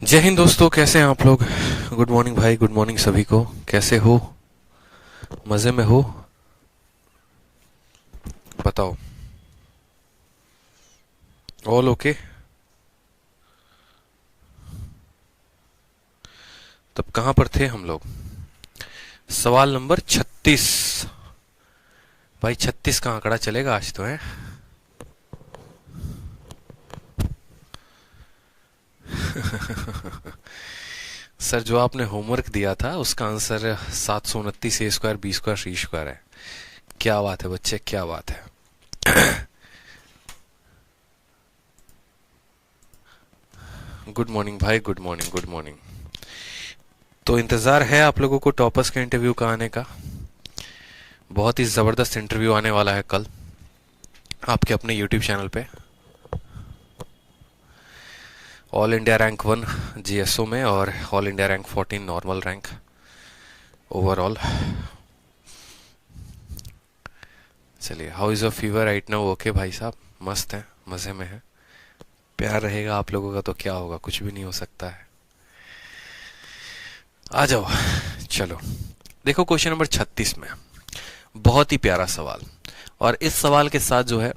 जय हिंद दोस्तों, कैसे हैं आप लोग। गुड मॉर्निंग भाई, गुड मॉर्निंग सभी को। कैसे हो? मजे में हो? बताओ। All okay? तब कहाँ पर थे हम लोग? सवाल नंबर 36। भाई 36 का आंकड़ा चलेगा आज तो, है? सर, जो आपने होमवर्क दिया था उसका आंसर 729 ए square B square C square है। क्या बात है बच्चे, क्या बात है। गुड मॉर्निंग भाई, गुड मॉर्निंग, गुड मॉर्निंग। तो इंतजार है आप लोगों को टॉपर्स के इंटरव्यू का आने का। बहुत ही जबरदस्त इंटरव्यू आने वाला है कल आपके अपने यूट्यूब चैनल पे। ऑल इंडिया रैंक 1 जीएसओ में और all India rank 14 normal rank overall. चलिए, how is your fever right now? Okay भाई साहब, मस्त है, मजे में है। प्यार रहेगा आप लोगों का तो क्या होगा, कुछ भी नहीं हो सकता है। आ जाओ। चलो देखो, क्वेश्चन नंबर 36 में बहुत ही प्यारा सवाल। और इस सवाल के साथ जो है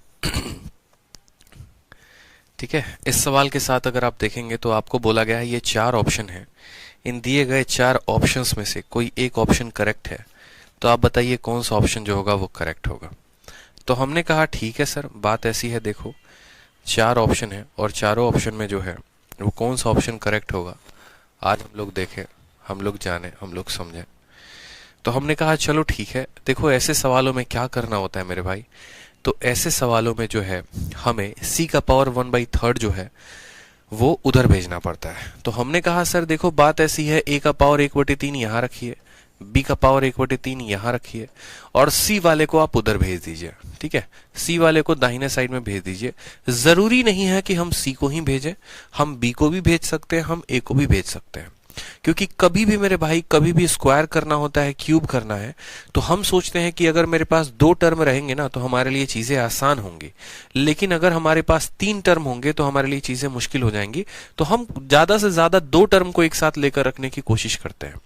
ठीक है, इस सवाल के साथ अगर आप देखेंगे तो आपको बोला गया है ये 4 ऑप्शन है। इन दिए गए 4 ऑप्शंस में से कोई एक ऑप्शन करेक्ट है, तो आप बताइए कौन सा ऑप्शन जो होगा वो करेक्ट होगा। तो हमने कहा ठीक है सर, बात ऐसी है, देखो 4 ऑप्शन है और चारों ऑप्शन में जो है वो कौन सा ऑप्शन करेक्ट होगा आज हम लोग देखें, हम लोग जाने, हम लोग समझें। तो हमने कहा चलो ठीक है। देखो ऐसे सवालों में क्या करना होता है मेरे भाई, तो ऐसे सवालों में जो है हमें c का पावर 1/3 जो है वो उधर भेजना पड़ता है। तो हमने कहा सर देखो बात ऐसी है, a का पावर 1/3 यहाँ रखिए, b का पावर 1/3 यहाँ रखिए और c वाले को आप उधर भेज दीजिए। ठीक है, c वाले को दाहिने साइड में भेज दीजिए। जरूरी नहीं है कि हम c को ही भेजें, हम b को भी भेज सकते हैं, हम a को भी भेज सकते हैं। क्योंकि कभी भी मेरे भाई, कभी भी स्क्वायर करना होता है, क्यूब करना है, तो हम सोचते हैं कि अगर मेरे पास 2 टर्म रहेंगे ना तो हमारे लिए चीजें आसान होंगी। लेकिन अगर हमारे पास 3 टर्म होंगे तो हमारे लिए चीजें मुश्किल हो जाएंगी। तो हम ज्यादा से ज्यादा 2 टर्म को एक साथ लेकर रखने की कोशिश करते हैं।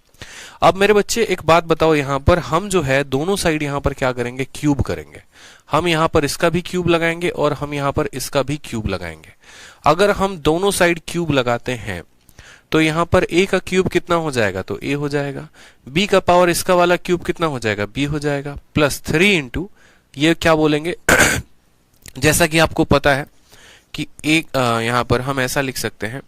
अब मेरे बच्चे एक बात बताओ, यहां पर हम जो है दोनों साइड यहां पर क्या करेंगे, क्यूब करेंगे। हम यहां पर इसका भी क्यूब लगाएंगे और हम यहां पर इसका भी क्यूब लगाएंगे। अगर हम दोनों साइड क्यूब लगाते हैं तो यहां पर a का क्यूब कितना हो जाएगा, तो a हो जाएगा। b का पावर इसका वाला क्यूब कितना हो जाएगा, b हो जाएगा, प्लस 3 इंटू ये क्या बोलेंगे जैसा कि आपको पता है कि एक यहां पर हम ऐसा लिख सकते हैं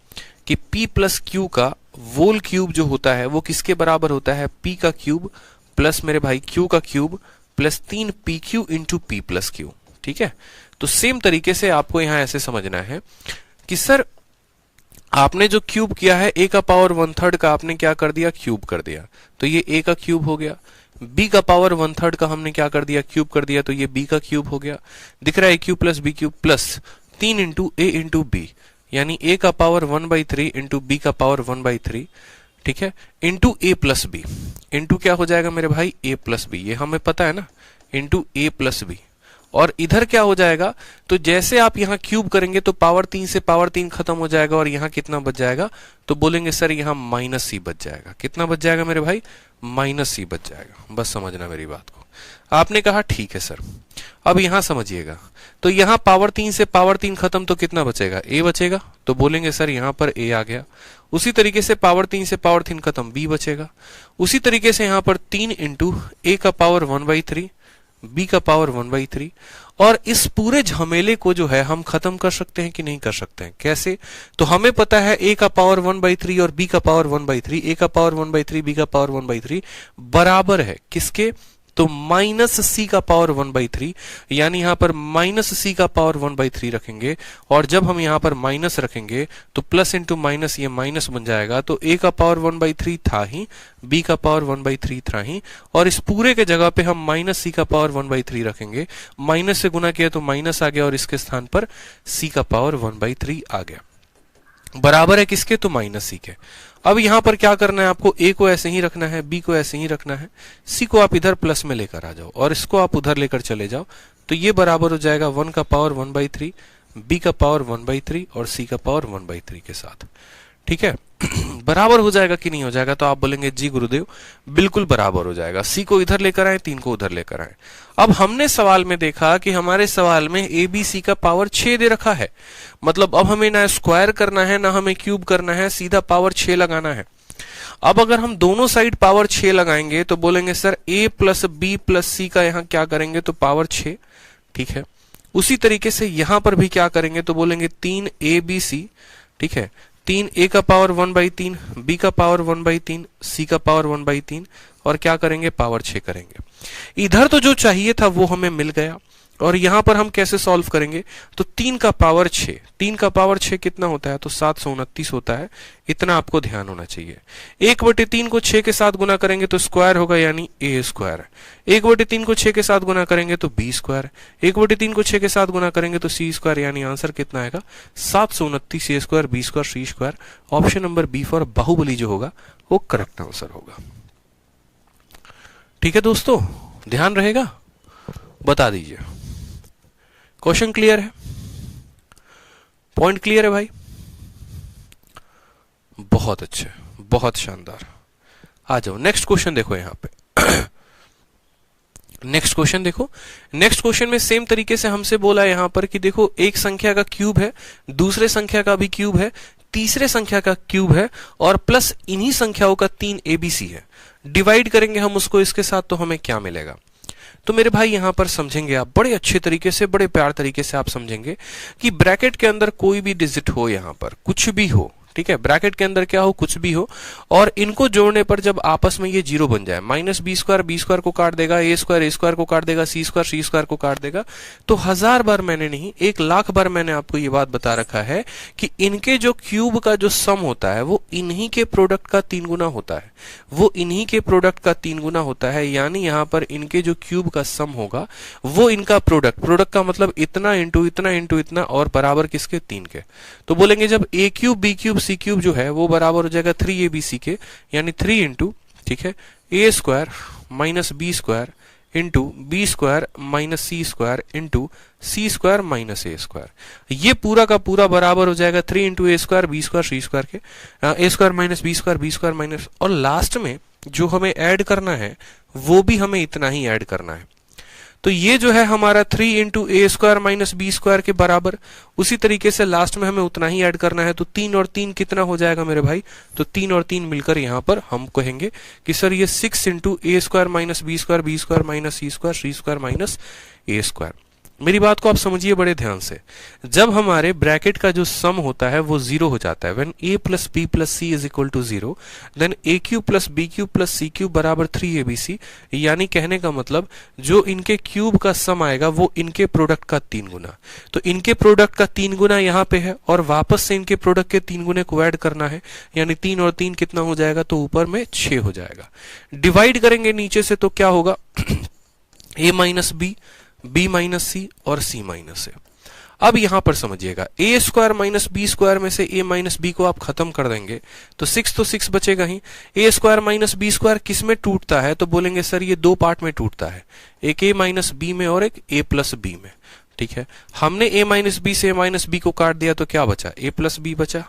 कि p प्लस क्यू का वोल क्यूब जो होता है वो किसके बराबर होता है, p का क्यूब प्लस मेरे भाई q का cube plus 3pq into p plus Q. ठीक है, तो सेम तरीके से आपको यहां ऐसे समझना है कि सर आपने जो क्यूब किया है a का पावर 1/3 का आपने क्या कर दिया, क्यूब कर दिया, तो ये a का क्यूब हो गया। b का पावर 1/3 का हमने क्या कर दिया, क्यूब कर दिया, तो ये b का क्यूब हो गया। दिख रहा है a cube plus b cube plus 3 into a into b, यानी a का पावर 1/3 इंटू b का पावर 1/3, ठीक है, into a plus b। Into क्या हो जाएगा मेरे भाई, a प्लस b, ये हमें पता है ना, इंटू a प्लस b। और इधर क्या हो जाएगा, तो जैसे आप यहां क्यूब करेंगे तो पावर 3 से पावर 3 खत्म हो जाएगा और यहां कितना बच जाएगा, तो बोलेंगे सर यहां माइनस c बच जाएगा। कितना बच जाएगा मेरे भाई, माइनस c बच जाएगा। बस समझना मेरी बात को। आपने कहा ठीक है सर, अब यहां समझिएगा, तो यहां पावर 3 से पावर 3 खत्म तो कितना बचेगा, a बचेगा, तो बोलेंगे सर यहां पर a आ गया। उसी तरीके से पावर 3 से पावर 3 खत्म, b बचेगा। उसी तरीके से यहां पर 3 इंटू a का पावर 1/3, b का पावर 1/3। और इस पूरे झमेले को जो है हम खत्म कर सकते हैं कि नहीं कर सकते हैं, कैसे, तो हमें पता है a का पावर 1/3 और b का पावर 1/3, a का पावर 1/3 b का पावर 1/3 बराबर है किसके, तो माइनस c का पावर 1/3, यानी यहां पर माइनस c का पावर 1/3 रखेंगे। और जब हम यहां पर माइनस रखेंगे तो प्लस इंटू माइनस ये माइनस बन जाएगा, तो a का पावर 1/3 था ही, b का पावर 1/3 था ही, और इस पूरे के जगह पे हम माइनस c का पावर 1/3 रखेंगे। माइनस से गुना किया तो माइनस आ गया और इसके स्थान पर c का पावर 1/3 आ गया। बराबर है किसके, तो माइनस c के। अब यहां पर क्या करना है आपको, a को ऐसे ही रखना है, b को ऐसे ही रखना है, c को आप इधर प्लस में लेकर आ जाओ और इसको आप उधर लेकर चले जाओ, तो ये बराबर हो जाएगा 1 का पावर 1/3, b का पावर 1/3 और c का पावर 1/3 के साथ। ठीक है बराबर हो जाएगा कि नहीं हो जाएगा? तो आप बोलेंगे जी गुरुदेव बिल्कुल बराबर हो जाएगा। सी को इधर लेकर आए, 3 को उधर लेकर आए। अब हमने सवाल में देखा कि हमारे सवाल में ए बी सी का पावर 6 दे रखा है, मतलब अब हमें ना स्क्वायर करना है ना हमें क्यूब करना है, सीधा पावर 6 लगाना है। अब अगर हम दोनों साइड पावर 6 लगाएंगे तो बोलेंगे sir a plus B plus C का यहां क्या करेंगे तो पावर 6, ठीक है। उसी तरीके से यहां पर भी क्या करेंगे तो बोलेंगे 3abc, ठीक है। 3a का पावर 1/3, b का पावर 1/3, c का पावर 1/3 और क्या करेंगे पावर 6 करेंगे। इधर तो जो चाहिए था वो हमें मिल गया। और यहां पर हम कैसे सॉल्व करेंगे तो 3 का पावर 6, 3 का पावर 6 कितना होता है तो 729 होता है। इतना आपको ध्यान होना चाहिए। 1/3 को 6 के साथ गुना करेंगे तो स्क्वायर होगा यानी a स्क्वायर। 1/3 को 6 के साथ गुना करेंगे तो b स्क्वायर। 1/3 को 6 के साथ गुना करेंगे तो c स्क्वायर, यानी आंसर कितना आएगा 729 a square b square c square. Option number B for Baahubali जो होगा वो करेक्ट आंसर होगा। ठीक है दोस्तों, ध्यान रहेगा, बता दीजिए। क्वेश्चन क्लियर है? पॉइंट क्लियर है भाई? बहुत अच्छे, बहुत शानदार। आ जाओ नेक्स्ट क्वेश्चन देखो यहां पे। नेक्स्ट क्वेश्चन देखो। नेक्स्ट क्वेश्चन में सेम तरीके से हमसे बोला यहां पर कि देखो एक संख्या का क्यूब है, दूसरे संख्या का भी क्यूब है, तीसरे संख्या का क्यूब है और प्लस इन्हीं संख्याओं का 3 एबीसी है। डिवाइड करेंगे हम उसको इसके साथ तो हमें क्या मिलेगा? तो मेरे भाई यहां पर समझेंगे आप बड़े अच्छे तरीके से, बड़े प्यार तरीके से आप समझेंगे कि ब्रैकेट के अंदर कोई भी डिजिट हो, यहां पर कुछ भी हो, ठीक है, ब्रैकेट के अंदर क्या हो कुछ भी हो, और इनको जोड़ने पर जब आपस में ये जीरो बन जाए, माइनस बी स्क्वायर को काट देगा, ए स्क्वायर को काट देगा, सी स्क्वायर को काट देगा। तो 1000 बार मैंने नहीं 1,00,000 बार मैंने आपको ये बात बता रखा है कि इनके जो क्यूब का जो सम होता है वो इन्हीं के प्रोडक्ट का 3 गुना होता है, वो इन्हीं के प्रोडक्ट का 3 गुना होता है। यानी यहां पर इनके जो क्यूब का सम होगा वो इनका प्रोडक्ट का मतलब इतना इंटू इतना इंटू इतना और बराबर किसके 3 के। तो बोलेंगे जब ए cube B cube C cube जो है वो बराबर हो जाएगा 3abc के, यानी 3 इंटू, ठीक है, a square minus B square into B square minus C square into C square minus A square. ये पूरा का पूरा बराबर हो जाएगा 3 into A square B square C square के, A square minus B square minus, और लास्ट में जो हमें ऐड करना है वो भी हमें इतना ही ऐड करना है। तो ये जो है हमारा 3 into A square minus B square के बराबर। उसी तरीके से लास्ट में हमें उतना ही ऐड करना है। तो 3 और 3 कितना हो जाएगा मेरे भाई? तो 3 और 3 मिलकर यहां पर हम कहेंगे कि सर ये 6 into A square minus B square minus C square minus A square. मेरी बात को आप समझिए बड़े ध्यान से। जब हमारे ब्रैकेट का जो सम होता है वो 0 हो जाता है, when a plus B plus C is equal to 0, then a cube plus B cube plus C cube बराबर 3abc। यानी कहने का मतलब जो इनके क्यूब का सम आएगा वो इनके प्रोडक्ट का 3 गुना। तो इनके प्रोडक्ट का 3 गुना यहाँ पे है और वापस से इनके प्रोडक्ट के 3 गुने को ऐड करना है, यानी 3 और 3 कितना हो जाएगा? तो ऊपर में 6 हो जाएगा। डिवाइड करेंगे नीचे से तो क्या होगा? a minus B, b minus C और c माइनस ए। अब यहां पर समझिएगा, a square minus B square में से a माइनस बी को आप खत्म कर देंगे तो 6 तो 6 बचेगा ही। a square minus B square किस में टूटता है? तो बोलेंगे सर ये 2 पार्ट में टूटता है, एक a माइनस बी में और एक a प्लस बी में, ठीक है। हमने a माइनस बी से a माइनस बी को काट दिया तो क्या बचा? a प्लस बी बचा।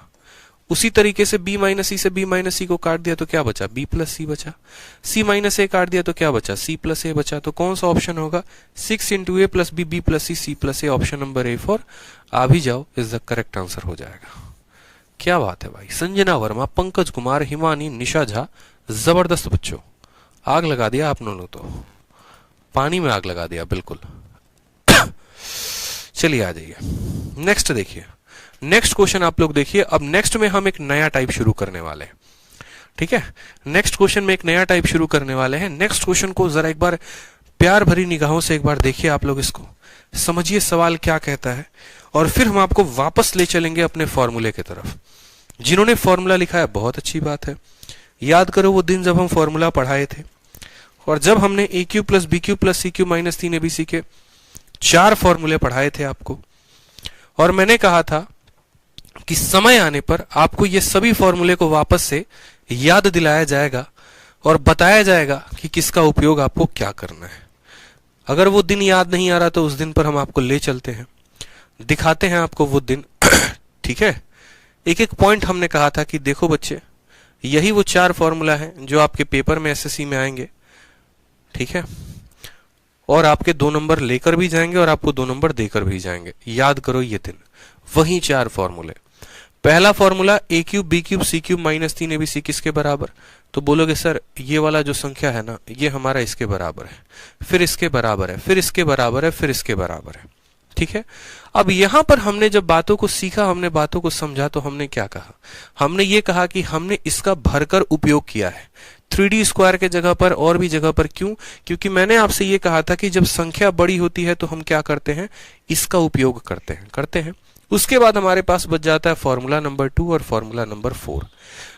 उसी तरीके से b माइनस सी से b माइनस सी को काट दिया तो क्या बचा? b प्लस सी बचा। c माइनस ए काट दिया तो क्या बचा? c प्लस ए बचा। तो कौन सा ऑप्शन होगा? 6 into A plus B, B plus C, C plus A. Option number A for आ भी जाओ इज द करेक्ट आंसर हो जाएगा। क्या बात है भाई! संजना वर्मा, पंकज कुमार, हिमानी, निशा झा, जबरदस्त बच्चों, आग लगा दिया आप लोगों ने, तो पानी में आग लगा दिया बिल्कुल। चलिए आ जाइए नेक्स्ट देखिए। नेक्स्ट क्वेश्चन आप लोग देखिए। अब नेक्स्ट में हम एक नया टाइप शुरू करने वाले हैं, ठीक है। नेक्स्ट क्वेश्चन में एक नया टाइप शुरू करने वाले हैं। नेक्स्ट क्वेश्चन को जरा एक बार प्यार भरी निगाहों से एक बार देखिए आप लोग, इसको समझिए सवाल क्या कहता है, और फिर हम आपको वापस ले चलेंगे अपने फॉर्मूले की तरफ। जिन्होंने फॉर्मूला लिखा है बहुत अच्छी बात है, याद करो वो दिन जब हम फॉर्मूला पढ़ाए थे और जब हमने A cube plus B cube plus C cube minus 3abc के 4 फॉर्मूले पढ़ाए थे आपको, और मैंने कहा था कि समय आने पर आपको ये सभी फॉर्मूले को वापस से याद दिलाया जाएगा और बताया जाएगा कि किसका उपयोग आपको क्या करना है। अगर वो दिन याद नहीं आ रहा तो उस दिन पर हम आपको ले चलते हैं, दिखाते हैं आपको वो दिन। ठीक है, एक एक पॉइंट हमने कहा था कि देखो बच्चे यही वो 4 फॉर्मूला है जो आपके पेपर में एसएससी में आएंगे, ठीक है, और आपके 2 नंबर लेकर भी जाएंगे और आपको 2 नंबर देकर भी जाएंगे। याद करो ये 3 वही 4 फॉर्मूले। पहला फॉर्मूला ए cube B cube C cube minus 3abc किसके बराबर? तो बोलोगे सर ये वाला जो संख्या है ना ये हमारा इसके बराबर है, फिर इसके बराबर है, फिर इसके बराबर है, फिर इसके बराबर है, ठीक है। अब यहां पर हमने जब बातों को सीखा, हमने बातों को समझा, तो हमने क्या कहा? हमने ये कहा कि हमने इसका भरकर उपयोग किया है 3D स्क्वायर के जगह पर और भी जगह पर। क्यों? क्योंकि मैंने आपसे ये कहा था कि जब संख्या बड़ी होती है तो हम क्या करते हैं? इसका उपयोग करते हैं। उसके बाद हमारे पास बच जाता है फॉर्मूला नंबर 2 और फॉर्मूला नंबर 4।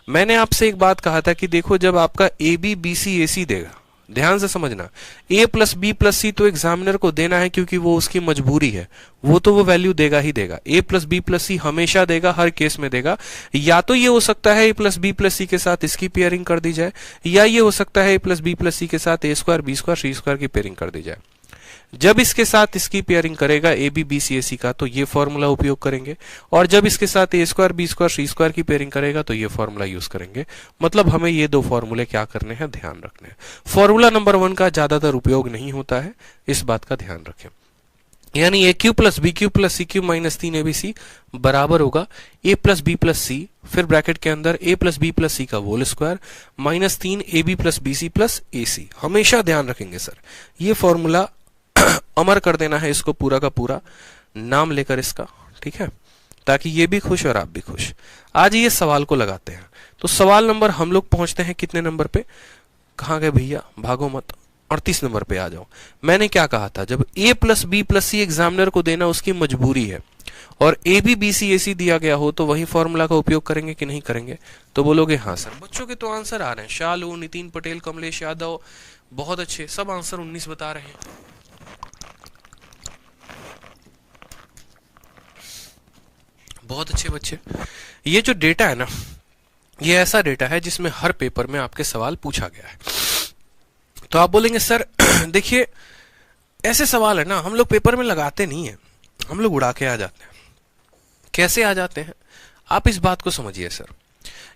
मैंने आपसे एक बात कहा था कि देखो जब आपका ए बी बी सी ए सी देगा, ध्यान से समझना, a प्लस बी प्लस सी तो एग्जामिनर को देना है क्योंकि वो उसकी मजबूरी है, वो तो वो वैल्यू देगा ही देगा। a प्लस बी प्लस सी हमेशा देगा, हर केस में देगा। या तो ये हो सकता है a plus B plus C के साथ इसकी पेयरिंग कर दी जाए, या ये हो सकता है a plus B plus C के साथ a square B square C square की पेयरिंग कर दी जाए। जब इसके साथ इसकी पेयरिंग करेगा ए बी बी सी ए सी का तो ये फॉर्मूला उपयोग करेंगे, और जब इसके साथ ए square B square C square की पेयरिंग करेगा तो ये फॉर्मूला यूज करेंगे। मतलब हमें ये 2 फॉर्मूले क्या करने हैं? ध्यान रखने हैं। फॉर्मूला नंबर 1 का ज्यादातर उपयोग नहीं होता है, इस बात का ध्यान रखें। यानी A cube plus B cube plus C cube minus 3abc बराबर होगा A plus B plus C, फिर ब्रैकेट के अंदर A plus B plus C का whole square minus 3ab plus B C plus A C. हमेशा ध्यान रखेंगे sir, ये फॉर्मूला अमर कर देना है इसको, पूरा का पूरा नाम लेकर इसका, ठीक है, ताकि ये भी खुश और आप भी खुश। आज ये सवाल को लगाते हैं। तो सवाल नंबर हम लोग पहुंचते हैं कितने नंबर पे? कहां गए भैया, भागो मत, 38 नंबर पे आ जाओ। मैंने क्या कहा था? जब a plus B plus C examiner को देना उसकी मजबूरी है और ए बी बी सी ए सी दिया गया हो तो वही फॉर्मूला का उपयोग करेंगे कि नहीं करेंगे? तो बोलोगे हाँ सर। बच्चों के तो आंसर आ रहे हैं, शालू, नितिन पटेल, कमलेश यादव, बहुत अच्छे, सब आंसर 19 बता रहे हैं। बहुत अच्छे बच्चे। ये जो डेटा है ना, ये ऐसा डेटा है जिसमें हर पेपर में आपके सवाल पूछा गया है। तो आप बोलेंगे सर देखिए ऐसे सवाल है ना हम लोग पेपर में लगाते नहीं है, हम लोग उड़ा के आ जाते हैं। कैसे आ जाते हैं आप इस बात को समझिए सर।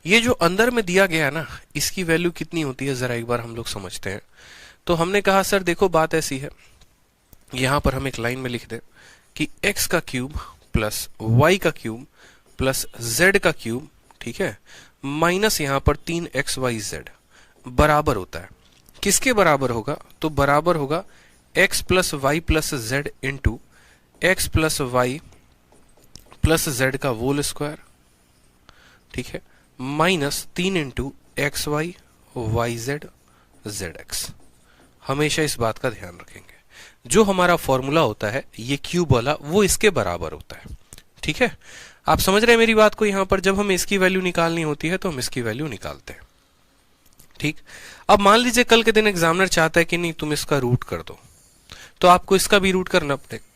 ये जो अंदर में दिया गया है ना, इसकी वैल्यू कितनी होती है जरा एक बार हम लोग समझते हैं। तो हमने कहा सर देखो बात ऐसी है, यहां पर हम एक लाइन में लिख दें कि x का क्यूब प्लस y का क्यूब प्लस z का क्यूब, ठीक है, माइनस यहां पर 3xyz बराबर होता है किसके बराबर होगा? तो बराबर होगा x plus Y plus Z into X plus Y plus Z का होल स्क्वायर, ठीक है, minus 3 into X Y Y Z Z X. हमेशा इस बात का ध्यान रखेंगे, जो हमारा फॉर्मूला होता है ये क्यूब वाला वो इसके बराबर होता है, ठीक है। आप समझ रहे हैं मेरी बात को? यहां पर जब हमें इसकी वैल्यू निकालनी होती है तो हम इसकी वैल्यू निकालते हैं, ठीक। अब मान लीजिए कल के दिन एग्जामिनर चाहता है कि नहीं तुम इसका रूट कर दो, तो आपको इसका भी रूट करना पड़ेगा।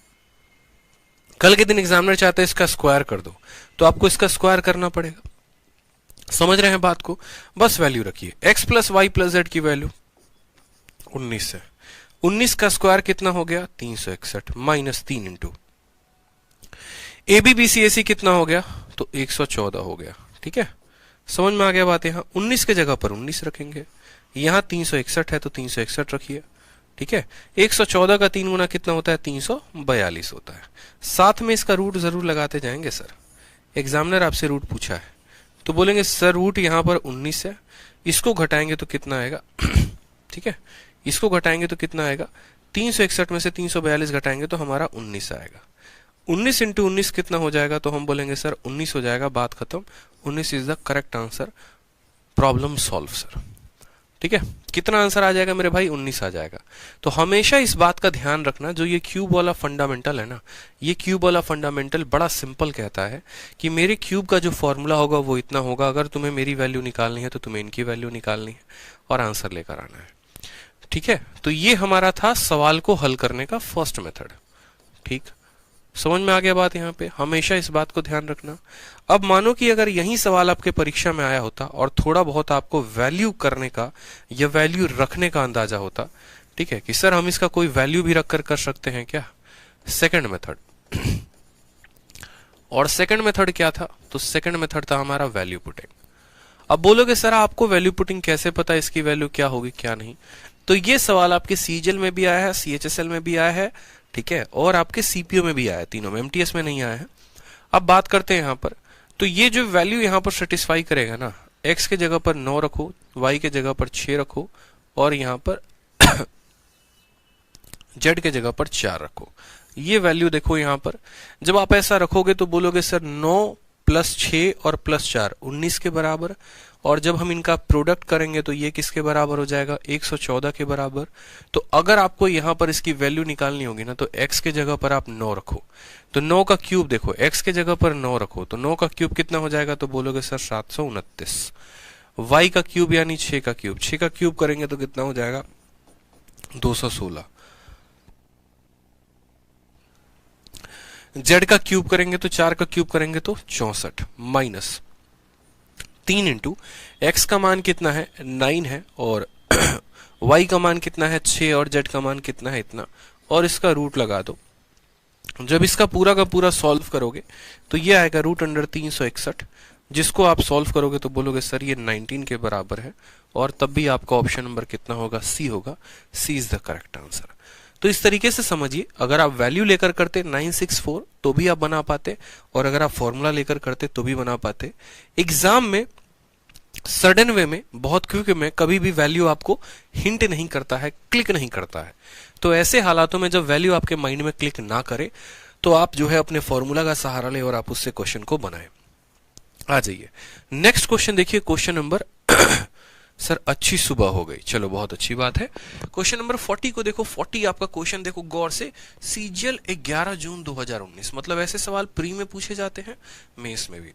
कल के दिन एग्जामिनर चाहता है इसका स्क्वायर कर दो, तो आपको इसका स्क्वायर करना पड़ेगा। समझ रहे हैं बात को? बस वैल्यू रखिए, X plus Y plus Z की वैल्यू 19 है, 19 का स्क्वायर कितना हो गया? 361 minus 3 into A B B C A C कितना हो गया? तो 114 हो गया, ठीक है। समझ में आ गया बात? यहां 19 के जगह पर 19 रखेंगे, यहां 361 है तो 361 रखिए, ठीक है। 114 का 3 गुना कितना होता है? 342 होता है। साथ में इसका रूट जरूर लगाते जाएंगे सर, एग्जामिनर आपसे रूट पूछा है तो बोलेंगे सर रूट यहां पर 19 है, इसको घटाएंगे तो कितना आएगा? ठीक है, इसको घटाएंगे तो कितना आएगा? 361 में से 342 घटाएंगे तो हमारा 19 आएगा। 19 इंटू 19 कितना हो जाएगा? तो हम बोलेंगे सर 19 हो जाएगा, बात खत्म। 19 is the correct answer, problem solve sir, ठीक है। कितना आंसर आ जाएगा मेरे भाई? 19 आ जाएगा। तो हमेशा इस बात का ध्यान रखना, जो ये क्यूब वाला फंडामेंटल है ना, ये क्यूब वाला फंडामेंटल बड़ा सिंपल कहता है कि मेरे क्यूब का जो फॉर्मूला होगा वो इतना होगा, अगर तुम्हें मेरी वैल्यू निकालनी है तो तुम्हें इनकी वैल्यू निकालनी है और आंसर लेकर आना है, ठीक है। तो ये हमारा था सवाल को हल करने का फर्स्ट मेथड, ठीक। समझ में आ गया बात? यहाँ पे हमेशा इस बात को ध्यान रखना। अब मानो कि अगर यही सवाल आपके परीक्षा में आया होता और थोड़ा बहुत आपको वैल्यू करने का या वैल्यू रखने का अंदाजा होता, ठीक है, कि सर हम इसका कोई वैल्यू भी रखकर कर सकते हैं क्या? Second method. और सेकंड मेथड क्या था? तो सेकंड मेथड था हमारा वैल्यू पुटिंग। अब बोलोगे सर आपको वैल्यू पुटिंग कैसे पता है इसकी वैल्यू क्या होगी क्या नहीं, तो ये सवाल आपके सीजीएल में भी आया है, सीएचएसएल में भी आया है, ठीक है, और आपके सीपीओ में भी आया है, तीनों में, एमटीएस में नहीं आया है। अब बात करते हैं यहां पर, तो ये जो वैल्यू यहां पर सेटिस्फाई करेगा ना, x के जगह पर 9 रखो, y के जगह पर 6 रखो, और यहां पर z के जगह पर 4 रखो। ये वैल्यू देखो यहां पर, जब आप ऐसा रखोगे तो बोलोगे सर 9 प्लस 6 और प्लस 4 19 के बराबर, और जब हम इनका प्रोडक्ट करेंगे तो ये किसके बराबर हो जाएगा, 114 के बराबर। तो अगर आपको यहां पर इसकी वैल्यू निकालनी होगी ना, तो x के जगह पर आप 9 रखो, तो 9 का क्यूब देखो, x के जगह पर 9 रखो तो 9 का क्यूब कितना हो जाएगा, तो बोलोगे सर 729। y का क्यूब यानी 6 का क्यूब, 6 का क्यूब करेंगे तो कितना हो जाएगा, 216। z का क्यूब करेंगे तो 4 का क्यूब करेंगे तो 64, माइनस 3 इंटू एक्स का मान कितना है 9 है, और y का मान कितना है 6, और z का मान कितना है इतना, और इसका रूट लगा दो। जब इसका पूरा का पूरा सॉल्व करोगे तो ये आएगा √361, जिसको आप सॉल्व करोगे तो बोलोगे सर ये 19 के बराबर है, और तब भी आपका ऑप्शन नंबर कितना होगा, सी होगा। सी इज द करेक्ट आंसर। तो इस तरीके से समझिए, अगर आप वैल्यू लेकर करते 964 तो भी आप बना पाते, और अगर आप फॉर्मूला लेकर करते तो भी बना पाते। एग्जाम में सडन वे में, बहुत क्विक में कभी भी वैल्यू आपको हिंट नहीं करता है, क्लिक नहीं करता है। तो ऐसे हालातों में जब वैल्यू आपके माइंड में क्लिक ना करे तो आप जो है अपने फॉर्मूला का सहारा ले और आप उससे क्वेश्चन को बनाएं। आ जाइए नेक्स्ट क्वेश्चन देखिए, क्वेश्चन नंबर सर अच्छी सुबह हो गई, चलो बहुत अच्छी बात है। क्वेश्चन नंबर 40 को देखो, 40 आपका क्वेश्चन देखो गौर से, सीजीएल 11 जून 2019, मतलब ऐसे सवाल प्री में पूछे जाते हैं, मेंस में भी।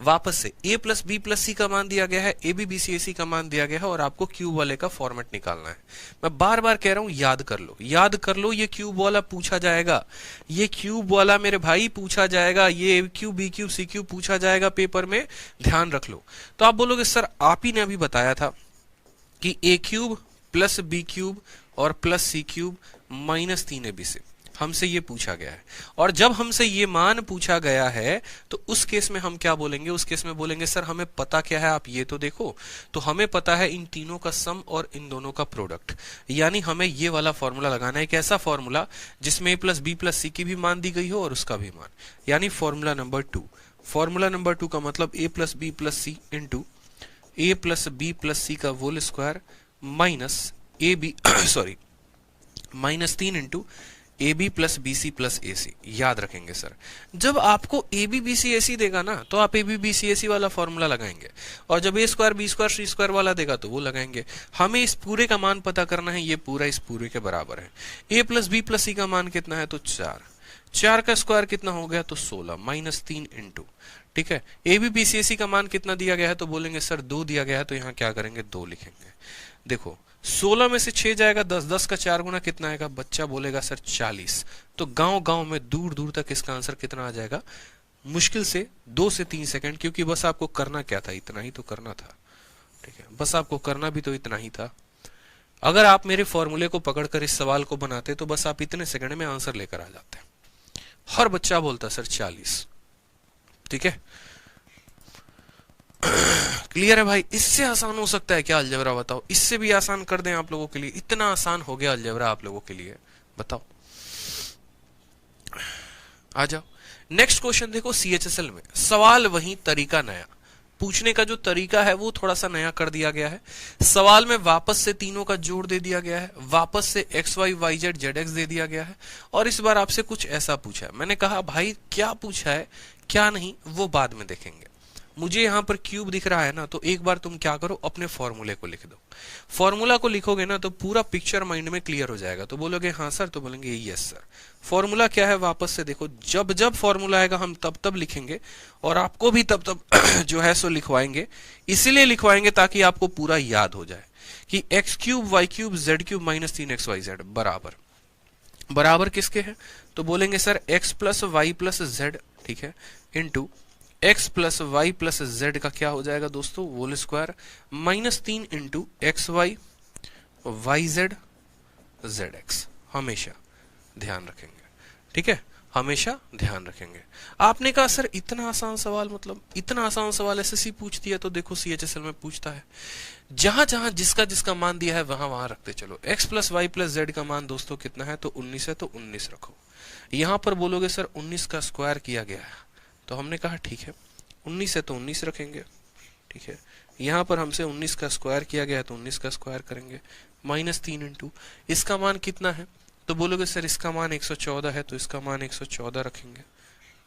वापस से a plus B plus C का मान दिया गया है, A B B C A सी का मान दिया गया है, और आपको क्यूब वाले का फॉर्मेट निकालना है। मैं बार बार कह रहा हूं याद कर लो, याद कर लो, ये क्यूब वाला पूछा जाएगा, ये क्यूब वाला मेरे भाई पूछा जाएगा, ये ए cube B cube C cube पूछा जाएगा पेपर में, ध्यान रख लो। तो आप बोलोगे सर आप ही ने अभी बताया था कि A cube plus B cube और plus C cube minus 3ab से हमसे ये पूछा गया है, और जब हमसे ये मान पूछा गया है तो उस केस में हम क्या बोलेंगे, उस केस में बोलेंगे सर हमें पता क्या है, आप ये तो देखो, तो हमें पता है इन तीनों का सम और इन दोनों का प्रोडक्ट, यानी हमें ये वाला फॉर्मूला लगाना है, एक ऐसा फॉर्मूला जिसमें ए प्लस बी प्लस सी की भी मान दी गई हो और उसका भी मान, यानी फॉर्मूला नंबर 2। फॉर्मूला नंबर 2 का मतलब A plus B plus C into A plus B plus C का whole square minus A B sorry minus 3 into A B plus B C plus A C. याद रखेंगे sir, जब आपको ए B B C A सी देगा ना तो आप ए B B C A सी वाला फॉर्मूला लगाएंगे, और जब ए square B square C square वाला देगा तो वो लगाएंगे। हमें इस पूरे का मान पता करना है, ये पूरा इस पूरे के बराबर है। A plus B plus C का मान कितना है, तो 4, 4 का स्क्वायर कितना हो गया, तो 16 माइनस 3 इंटू, ठीक है, A B B C A सी का मान कितना दिया गया है, तो बोलेंगे सर 2 दिया गया है, तो यहाँ क्या करेंगे 2 लिखेंगे। देखो 16 में से 6 जाएगा 10, 10 का 4 गुना कितना आएगा, बच्चा बोलेगा सर 40। तो गांव गांव में दूर दूर तक इसका आंसर कितना आ जाएगा, मुश्किल से 2 से 3 सेकंड, क्योंकि बस आपको करना क्या था, इतना ही तो करना था, ठीक है, बस आपको करना भी तो इतना ही था। अगर आप मेरे फॉर्मूले को पकड़कर इस सवाल को बनाते तो बस आप इतने सेकंड में आंसर लेकर आ जाते। हर बच्चा बोलता सर 40, ठीक है, क्लियर है भाई। इससे आसान हो सकता है क्या अलजेब्रा, बताओ, इससे भी आसान कर दें आप लोगों के लिए, इतना आसान हो गया अलजेब्रा आप लोगों के लिए, बताओ। आ जाओ नेक्स्ट क्वेश्चन देखो, सीएचएसएल में सवाल वही, तरीका नया, पूछने का जो तरीका है वो थोड़ा सा नया कर दिया गया है। सवाल में वापस से तीनों का जोड़ दे दिया गया है, वापस से X Y Y Z Z X दे दिया गया है, और इस बार आपसे कुछ ऐसा पूछा है। मैंने कहा भाई क्या पूछा है क्या नहीं वो बाद में देखेंगे, मुझे यहां पर क्यूब दिख रहा है ना, तो एक बार तुम क्या करो, अपने फॉर्मूले को लिख दो। फॉर्मूला को लिखोगे ना तो पूरा पिक्चर माइंड में क्लियर हो जाएगा, तो बोलोगे हाँ सर, तो बोलेंगे यस सर। फॉर्मूला क्या है वापस से देखो, जब जब फॉर्मूला आएगा हम तब तब लिखेंगे, और आपको भी तब तब जो है सो लिखवाएंगे, इसीलिए लिखवाएंगे ताकि आपको पूरा याद हो जाए कि X cube Y cube Z cube minus 3xyz बराबर, बराबर किसके है, तो बोलेंगे sir X plus Y plus Z, ठीक है, into x plus Y plus Z का क्या हो जाएगा दोस्तों, whole square minus 3 into X Y Y Z Z X, हमेशा ध्यान रखेंगे, ठीक है। हमेशा ध्यान रखेंगे। आपने कहा सर इतना आसान सवाल, मतलब इतना आसान सवाल एसएससी पूछती है? तो देखो सीएचएसएल में पूछता है, जहां जहां जिसका जिसका मान दिया है वहां वहां रखते चलो। x plus Y plus Z का मान दोस्तों कितना है? तो 19 है, तो 19 रखो। यहां पर बोलोगे सर 19 का स्क्वायर किया गया है, तो हमने कहा ठीक है 19 है तो 19 रखेंगे, ठीक है। यहां पर हमसे 19 का स्क्वायर किया गया है तो 19 का स्क्वायर करेंगे, -3 इंटू इसका मान कितना है? तो बोलोगे सर इसका मान 114 है, तो इसका मान 114 रखेंगे,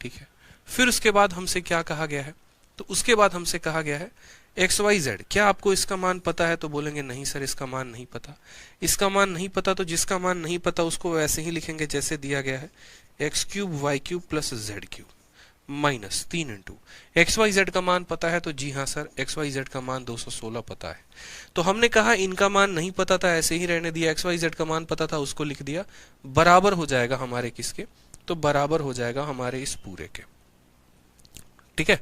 ठीक है। फिर उसके बाद हमसे क्या कहा गया है? तो उसके बाद हमसे कहा गया है एक्स वाई जेड, क्या आपको इसका मान पता है? तो बोलेंगे नहीं सर इसका मान नहीं पता। इसका मान नहीं पता तो जिसका मान नहीं पता उसको वैसे ही लिखेंगे जैसे दिया गया है, X cube Y cube plus Z cube -3 into X Y Z का मान पता है? तो जी हाँ सर एक्स वाई जेड का मान 216 पता है। तो हमने कहा इनका मान नहीं पता था, ऐसे ही रहने दिया, एक्स वाई जेड का मान पता था उसको लिख दिया, बराबर हो जाएगा हमारे किसके? तो बराबर हो जाएगा हमारे इस पूरे के, ठीक है,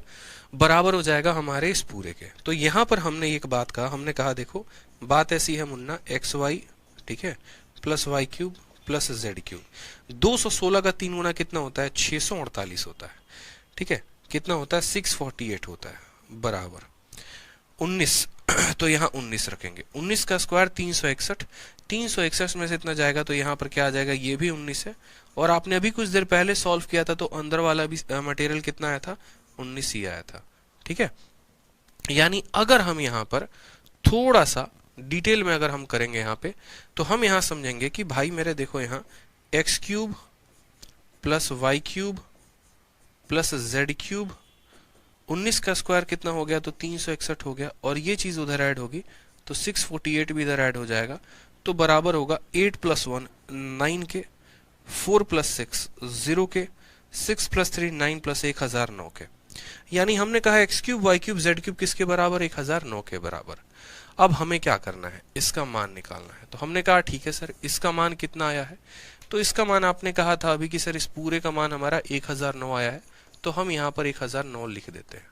बराबर हो जाएगा हमारे इस पूरे के। तो यहां पर हमने एक बात कहा, हमने कहा देखो बात ऐसी है मुन्ना, एक्स वाई, ठीक है, plus Y cube plus Z cube, 216 का 3 गुना कितना होता है? 648 होता है, ठीक है। कितना होता है? 648 होता है, बराबर 19 तो यहाँ 19 रखेंगे। 19 का स्क्वायर 361, 361 में से इतना जाएगा तो यहाँ पर क्या आ जाएगा? ये भी 19 है, और आपने अभी कुछ देर पहले सॉल्व किया था तो अंदर वाला भी मटेरियल कितना आया था? 19 ही आया था, ठीक है। यानी अगर हम यहाँ पर थोड़ा सा डिटेल में अगर हम करेंगे यहाँ पे, तो हम यहाँ समझेंगे कि भाई मेरे देखो यहाँ X cube plus Y cube plus Z cube, 19 का स्क्वायर कितना हो गया? तो 361 हो गया, और ये चीज उधर ऐड होगी तो 648 भी इधर ऐड हो जाएगा, तो बराबर होगा 8 + 1 9 के, 4 + 6 0 के, 6 + 3 9 + 1 1009 के। यानी हमने कहा X cube Y cube Z cube किसके बराबर? 1009 के बराबर। अब हमें क्या करना है? इसका मान निकालना है। तो हमने कहा ठीक है सर इसका मान कितना आया है? तो इसका मान आपने कहा था अभी कि सर इस पूरे का मान हमारा 1009 आया है, तो हम यहाँ पर 1009 लिख देते हैं।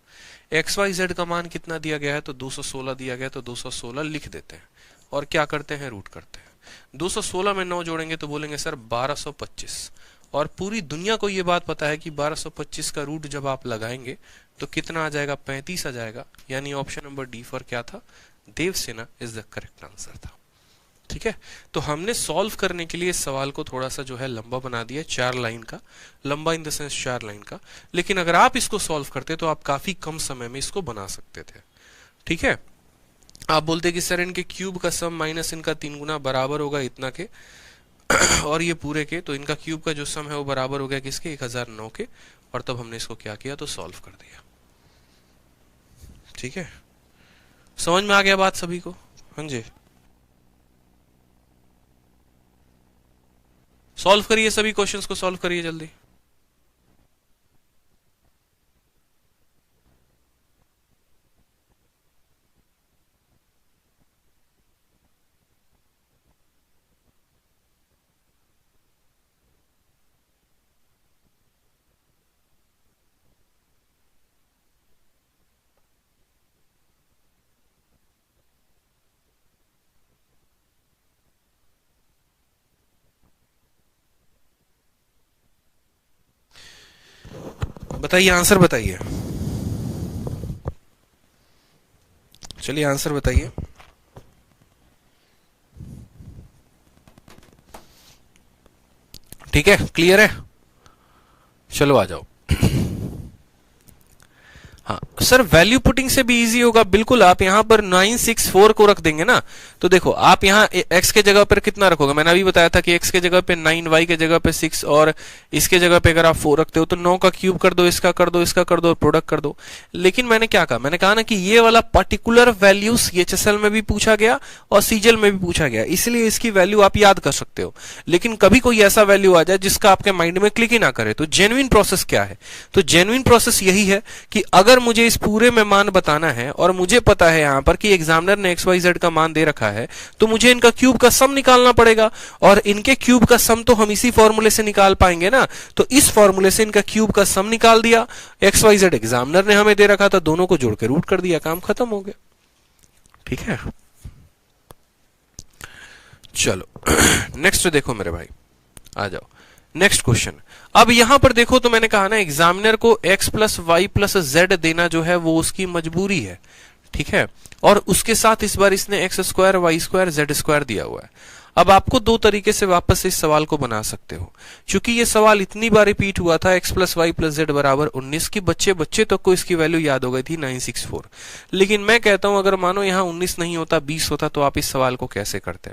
एक्स वाई जेड का मान कितना दिया गया है? तो 216 दिया गया, तो 216 लिख देते हैं, और क्या करते हैं? रूट करते हैं। 216 में 9 जोड़ेंगे तो बोलेंगे सर 1225, और पूरी दुनिया को ये बात पता है कि 1225 का रूट जब आप लगाएंगे तो कितना आ जाएगा? 35 आ जाएगा। यानी ऑप्शन नंबर डी फॉर क्या था? Devsena is the correct answer था, ठीक है। तो हमने सॉल्व करने के लिए इस सवाल को थोड़ा सा जो है लंबा बना दिया, 4 लाइन का, लंबा इन द सेंस 4 लाइन का, लेकिन अगर आप इसको सॉल्व करते तो आप काफी कम समय में इसको बना सकते थे, ठीक है। आप बोलते कि सर इनके क्यूब का सम माइनस इनका 3 गुना बराबर होगा इतना के और ये पूरे के, तो इनका क्यूब का जो सम है वो बराबर हो गया किसके? 1009 के, और तब हमने इसको क्या किया? तो सॉल्व कर दिया, ठीक है। समझ में आ गया बात सभी को? हाँ जी, सॉल्व करिए सभी क्वेश्चंस को, सॉल्व करिए जल्दी। बताइए आंसर बताइए, चलिए आंसर बताइए। ठीक है, क्लियर है? चलो आ जाओ। हाँ सर, वैल्यू पुटिंग से भी इजी होगा, बिल्कुल। आप यहाँ पर 964 को रख देंगे ना, तो देखो आप यहाँ x के जगह पर कितना रखोगे? मैंने अभी बताया था कि x के जगह पे 9, y के जगह पे 6, और इसके जगह पे अगर आप 4 रखते हो तो 9 का क्यूब कर दो, इसका कर दो, इसका कर दो, और प्रोडक्ट कर दो। लेकिन मैंने क्या कहा? मैंने कहा ना कि ये वाला पर्टिकुलर वैल्यू सीएचएसएल में भी पूछा गया और सीजीएल में भी पूछा गया, इसलिए इसकी वैल्यू आप याद कर सकते हो। लेकिन कभी कोई ऐसा वैल्यू आ जाए जिसका आपके माइंड में क्लिक ही ना करे, तो जेन्युइन प्रोसेस क्या है? तो जेन्युइन प्रोसेस यही है कि अगर मुझे इस पूरे में मान बताना है और मुझे पता है यहां पर कि एग्जामिनर ने एक्स वाई जेड का मान दे रखा है, तो मुझे इनका क्यूब का सम निकालना पड़ेगा, और इनके क्यूब का सम तो हम इसी फॉर्मूले से निकाल पाएंगे ना। तो इस फॉर्मूले से इनका क्यूब का सम निकाल दिया, एक्स वाई जेड एग्जामिनर ने हमें दे रखा था, दोनों को जोड़ के रूट कर दिया, काम खत्म हो गया। ठीक है, चलो नेक्स्ट देखो मेरे भाई, आ जाओ। Next question. अब यहां पर देखो तो मैंने कहा ना एग्जामिनर को x plus Y plus Z देना जो है वो उसकी मजबूरी है, ठीक है, और उसके साथ इस बार इसने X square Y square Z square दिया हुआ है। अब आपको दो तरीके से वापस इस सवाल को बना सकते हो, क्योंकि ये सवाल इतनी बार रिपीट हुआ था x plus Y plus Z बराबर 19 की बच्चे बच्चे तक को इसकी वैल्यू याद हो गई थी 964। लेकिन मैं कहता हूं अगर मानो यहाँ 19 नहीं होता 20 होता तो आप इस सवाल को कैसे करते?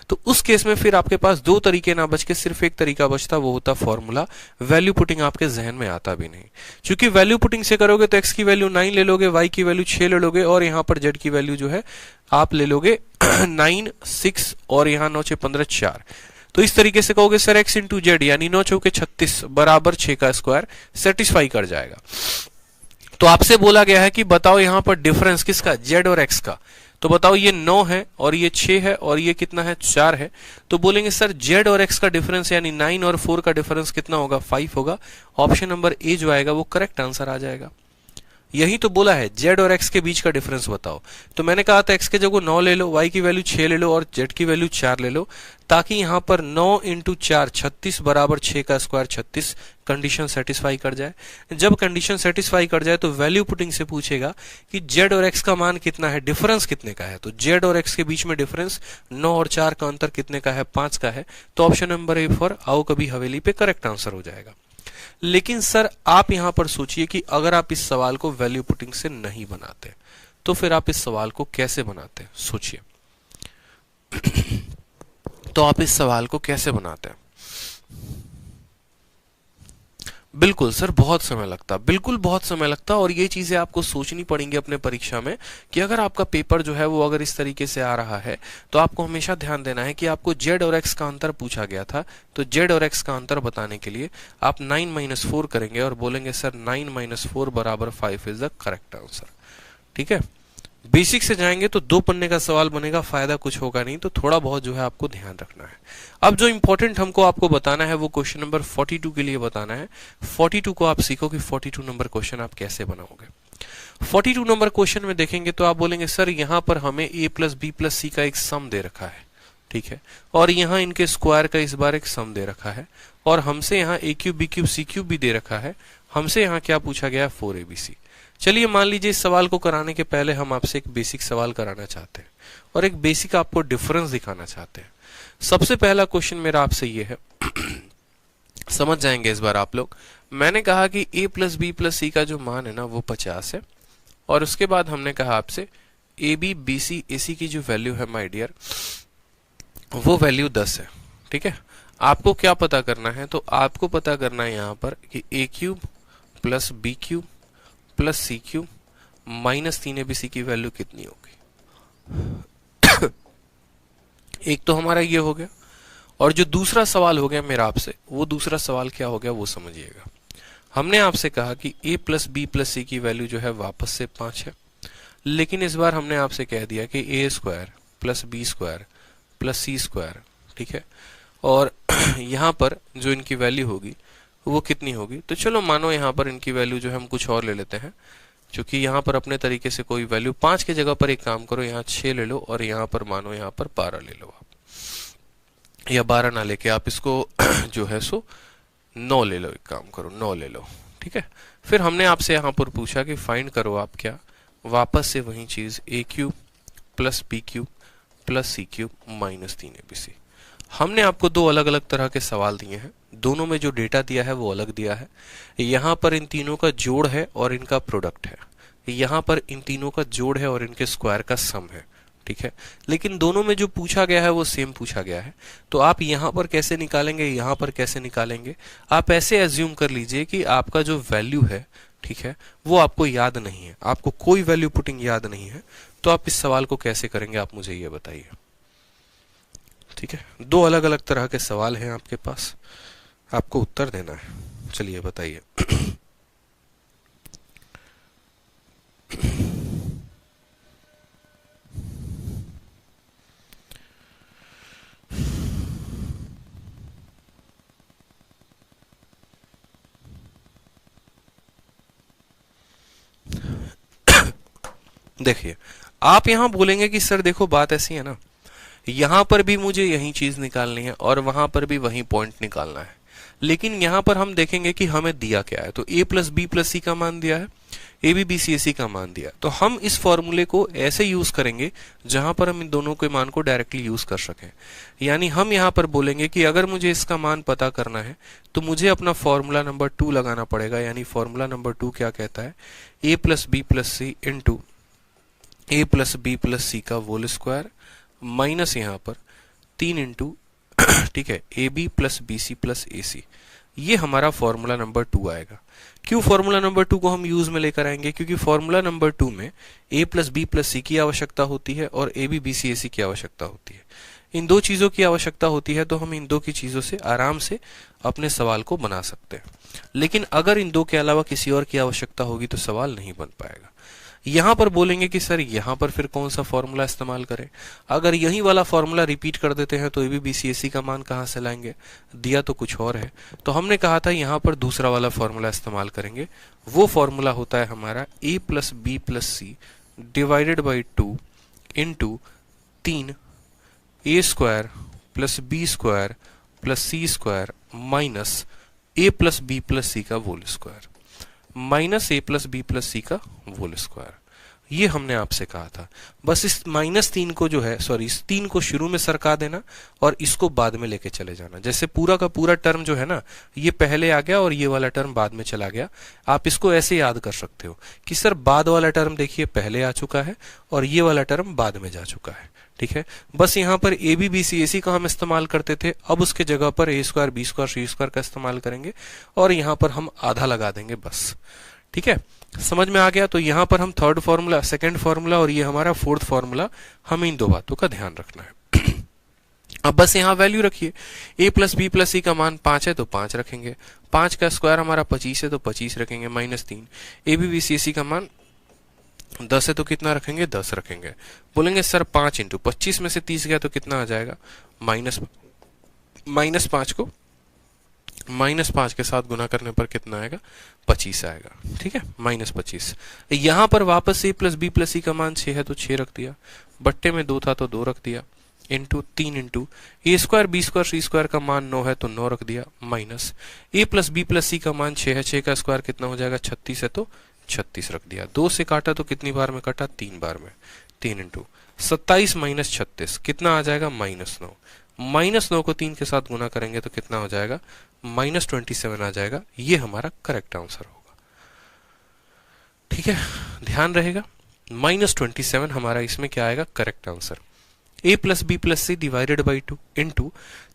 तो उस केस में फिर आपके पास दो तरीके ना बच के सिर्फ एक तरीका बचता, वो होता फॉर्मूला। वैल्यू पुटिंग आपके जहन में आता भी नहीं, क्योंकि वैल्यू पुटिंग से करोगे तो x की वैल्यू 9 ले लोगे, y की वैल्यू 6 ले लोगे और यहाँ पर z की वैल्यू जो है आप ले लोगे 9 6 और यहाँ 9 6 15 4। तो इस तरीके से कहोगे सर x इंटू जेड यानी 9 चौके 36 बराबर 6 का स्क्वायर सेटिस्फाई कर जाएगा। तो आपसे बोला गया है कि बताओ यहाँ पर डिफरेंस किसका, z और x का। तो बताओ ये 9 है और ये 6 है और ये कितना है 4 है। तो बोलेंगे सर z और x का डिफरेंस यानी 9 और 4 का डिफरेंस कितना होगा 5 होगा। ऑप्शन नंबर ए जो आएगा वो करेक्ट आंसर आ जाएगा। यही तो बोला है z और x के बीच का डिफरेंस बताओ। तो मैंने कहा था x के जगह 9 ले लो, y की वैल्यू 6 ले लो और z की वैल्यू 4 ले लो, ताकि यहां पर 9 इंटू 4 36 बराबर 6 का स्क्वायर 36 कंडीशन सेटिस्फाई कर जाए। जब कंडीशन सेटिस्फाई कर जाए तो वैल्यू पुटिंग से पूछेगा कि z और x का मान कितना है, डिफरेंस कितने का है। तो z और x के बीच में डिफरेंस 9 और 4 का अंतर कितने का है, 5 का है। तो ऑप्शन नंबर ए फॉर आओ कभी हवेली पे करेक्ट आंसर हो जाएगा। लेकिन सर आप यहां पर सोचिए कि अगर आप इस सवाल को वैल्यू पुटिंग से नहीं बनाते तो फिर आप इस सवाल को कैसे बनाते? सोचिए तो आप इस सवाल को कैसे बनाते हैं? बिल्कुल सर बहुत समय लगता, बिल्कुल बहुत समय लगता, और ये चीजें आपको सोचनी पड़ेंगी अपने परीक्षा में कि अगर आपका पेपर जो है वो अगर इस तरीके से आ रहा है तो आपको हमेशा ध्यान देना है कि आपको z और x का अंतर पूछा गया था। तो z और x का अंतर बताने के लिए आप 9 - 4 करेंगे और बोलेंगे सर 9 - 4 बराबर 5 इज द करेक्ट आंसर। ठीक है, बेसिक से जाएंगे तो दो पन्ने का सवाल बनेगा, फायदा कुछ होगा नहीं, तो थोड़ा बहुत जो है आपको ध्यान रखना है। अब जो इंपॉर्टेंट हमको आपको बताना है वो क्वेश्चन नंबर 42 के लिए बताना है। 42 को आप सीखो कि 42 नंबर क्वेश्चन आप कैसे बनाओगे। 42 नंबर क्वेश्चन में देखेंगे तो आप बोलेंगे सर यहाँ पर हमें a plus B plus C का एक सम दे रखा है, ठीक है, और यहाँ इनके स्क्वायर का इस बार एक सम दे रखा है, और हमसे यहाँ a cube B cube C cube भी दे रखा है। हमसे यहाँ क्या पूछा गया है 4abc। चलिए मान लीजिए इस सवाल को कराने के पहले हम आपसे एक बेसिक सवाल कराना चाहते हैं और एक बेसिक आपको डिफरेंस दिखाना चाहते हैं। सबसे पहला क्वेश्चन मेरा आपसे ये है समझ जाएंगे इस बार आप लोग। मैंने कहा कि a plus B plus C का जो मान है ना वो 50 है, और उसके बाद हमने कहा आपसे ए बी बी सी ए सी की जो वैल्यू है माय डियर वो वैल्यू 10 है। ठीक है, आपको क्या पता करना है? तो आपको पता करना है यहाँ पर कि a cube plus B cube plus C cube minus 3abc की वैल्यू कितनी होगी। एक तो हमारा ये हो गया, और जो दूसरा सवाल हो गया मेरा आपसे, वो दूसरा सवाल क्या हो गया वो समझिएगा। हमने आपसे कहा कि a प्लस बी प्लस सी की वैल्यू जो है वापस से 5 है, लेकिन इस बार हमने आपसे कह दिया कि a square plus B square plus C square, ठीक है, और यहाँ पर जो इनकी वैल्यू होगी वो कितनी होगी। तो चलो मानो यहाँ पर इनकी वैल्यू जो है हम कुछ और ले लेते हैं, क्योंकि यहाँ पर अपने तरीके से कोई वैल्यू 5 की जगह पर एक काम करो, यहाँ 6 ले लो और यहाँ पर मानो यहाँ पर 12 ले लो आप, या 12 ना लेके आप इसको जो है सो 9 ले लो, एक काम करो 9 ले लो। ठीक है, फिर हमने आपसे यहाँ पर पूछा कि फाइंड करो आप क्या, वापस से वही चीज a cube plus B cube plus C cube minus 3abc। हमने आपको दो अलग अलग तरह के सवाल दिए हैं, दोनों में जो डेटा दिया है वो अलग दिया है। यहाँ पर इन तीनों का जोड़ है और इनका प्रोडक्ट है, यहाँ पर इन तीनों का जोड़ है और इनके स्क्वायर का सम है, ठीक है, लेकिन दोनों में जो पूछा गया है वो सेम पूछा गया है। तो आप यहाँ पर कैसे निकालेंगे, यहाँ पर कैसे निकालेंगे? आप ऐसे एज्यूम कर लीजिए कि आपका जो वैल्यू है, ठीक है, वो आपको याद नहीं है, आपको कोई वैल्यू पुटिंग याद नहीं है, तो आप इस सवाल को कैसे करेंगे आप मुझे ये बताइए। ठीक है, दो अलग अलग तरह के सवाल हैं आपके पास, आपको उत्तर देना है। चलिए बताइए। देखिए आप यहां बोलेंगे कि सर देखो बात ऐसी है ना, यहां पर भी मुझे यही चीज निकालनी है और वहां पर भी वही पॉइंट निकालना है। लेकिन यहां पर हम देखेंगे कि हमें दिया क्या है। तो a plus B plus C का मान दिया है, A B B C A सी का मान दिया। तो हम इस फॉर्मूले को ऐसे यूज करेंगे जहां पर हम इन दोनों के मान को डायरेक्टली यूज कर सकें। यानी हम यहां पर बोलेंगे कि अगर मुझे इसका मान पता करना है तो मुझे अपना फॉर्मूला नंबर 2 लगाना पड़ेगा। यानी फॉर्मूला नंबर 2 क्या कहता है, a plus B plus C into A plus B plus C का होल स्क्वायर माइनस यहाँ पर 3 इंटू ठीक है A B plus B C plus A C. ये हमारा फॉर्मूला नंबर 2 आएगा। क्यों फॉर्मूला नंबर 2 को हम यूज में लेकर आएंगे, क्योंकि फॉर्मूला नंबर 2 में a प्लस बी प्लस सी की आवश्यकता होती है और ए बी बी सी ए सी की आवश्यकता होती है। इन दो चीजों की आवश्यकता होती है, तो हम इन दो की चीजों से आराम से अपने सवाल को बना सकते हैं। लेकिन अगर इन दो के अलावा किसी और की आवश्यकता होगी तो सवाल नहीं बन पाएगा। यहां पर बोलेंगे कि सर यहां पर फिर कौन सा फॉर्मूला इस्तेमाल करें। अगर यही वाला फॉर्मूला रिपीट कर देते हैं तो ए बी बी सी ए सी का मान कहां से लाएंगे, दिया तो कुछ और है। तो हमने कहा था यहां पर दूसरा वाला फॉर्मूला इस्तेमाल करेंगे। वो फॉर्मूला होता है हमारा a plus B plus C divided by 2 into 3 A square plus B square plus C square minus A plus B plus C का whole square minus A plus B plus C का whole square. ये हमने आपसे कहा था। बस इस -3 को जो है, सॉरी इस 3 को शुरू में सरका देना और इसको बाद में लेके चले जाना। जैसे पूरा का पूरा टर्म जो है ना, ये पहले आ गया और ये वाला टर्म बाद में चला गया। आप इसको ऐसे याद कर सकते हो कि सर बाद वाला टर्म देखिए पहले आ चुका है और ये वाला टर्म बाद में जा चुका है। ठीक है, बस यहाँ पर ए बी बी सी ए सी का हम इस्तेमाल करते थे, अब उसके जगह पर ए square B square C square का इस्तेमाल करेंगे और यहाँ पर हम आधा लगा देंगे बस। ठीक है, समझ में आ गया। तो यहाँ पर हम थर्ड फॉर्मूला, सेकंड फॉर्मूला और ये हमारा फोर्थ फॉर्मूला, हमें इन दो बातों का ध्यान रखना है। अब बस यहाँ वैल्यू रखिए, a plus B plus C का मान 5 है तो 5 रखेंगे, 5 का स्क्वायर हमारा 25 है तो 25 रखेंगे minus 3, A B B C C का मान 10 है तो कितना रखेंगे, 10 रखेंगे। बोलेंगे सर 5 इंटू 25 में से 30 गया तो कितना आ जाएगा, माइनस 5 को -5 के साथ गुना करने पर कितना आएगा, 25 आएगा। ठीक है, -25। यहां पर वापस a plus B plus C का मान 6 है तो 6 रख दिया, बट्टे में 2 था तो 2 रख दिया, into 3 into A square B square C square का मान 9 है तो 9 रख दिया, minus a plus B plus C का मान 6 है, 6 का स्क्वायर कितना हो जाएगा, 36 है तो 36 रख दिया। 2 से काटा तो कितनी बार में कटा, 3 बार में, 3 इंटू 27 माइनस 36 कितना आ जाएगा, -9। -9 को 3 के साथ गुना करेंगे तो कितना हो जाएगा, -27 आ जाएगा। ये हमारा करेक्ट आंसर होगा। ठीक है, ध्यान रहेगा, -27 हमारा इसमें क्या आएगा, correct answer. a plus B plus C divided by 2 into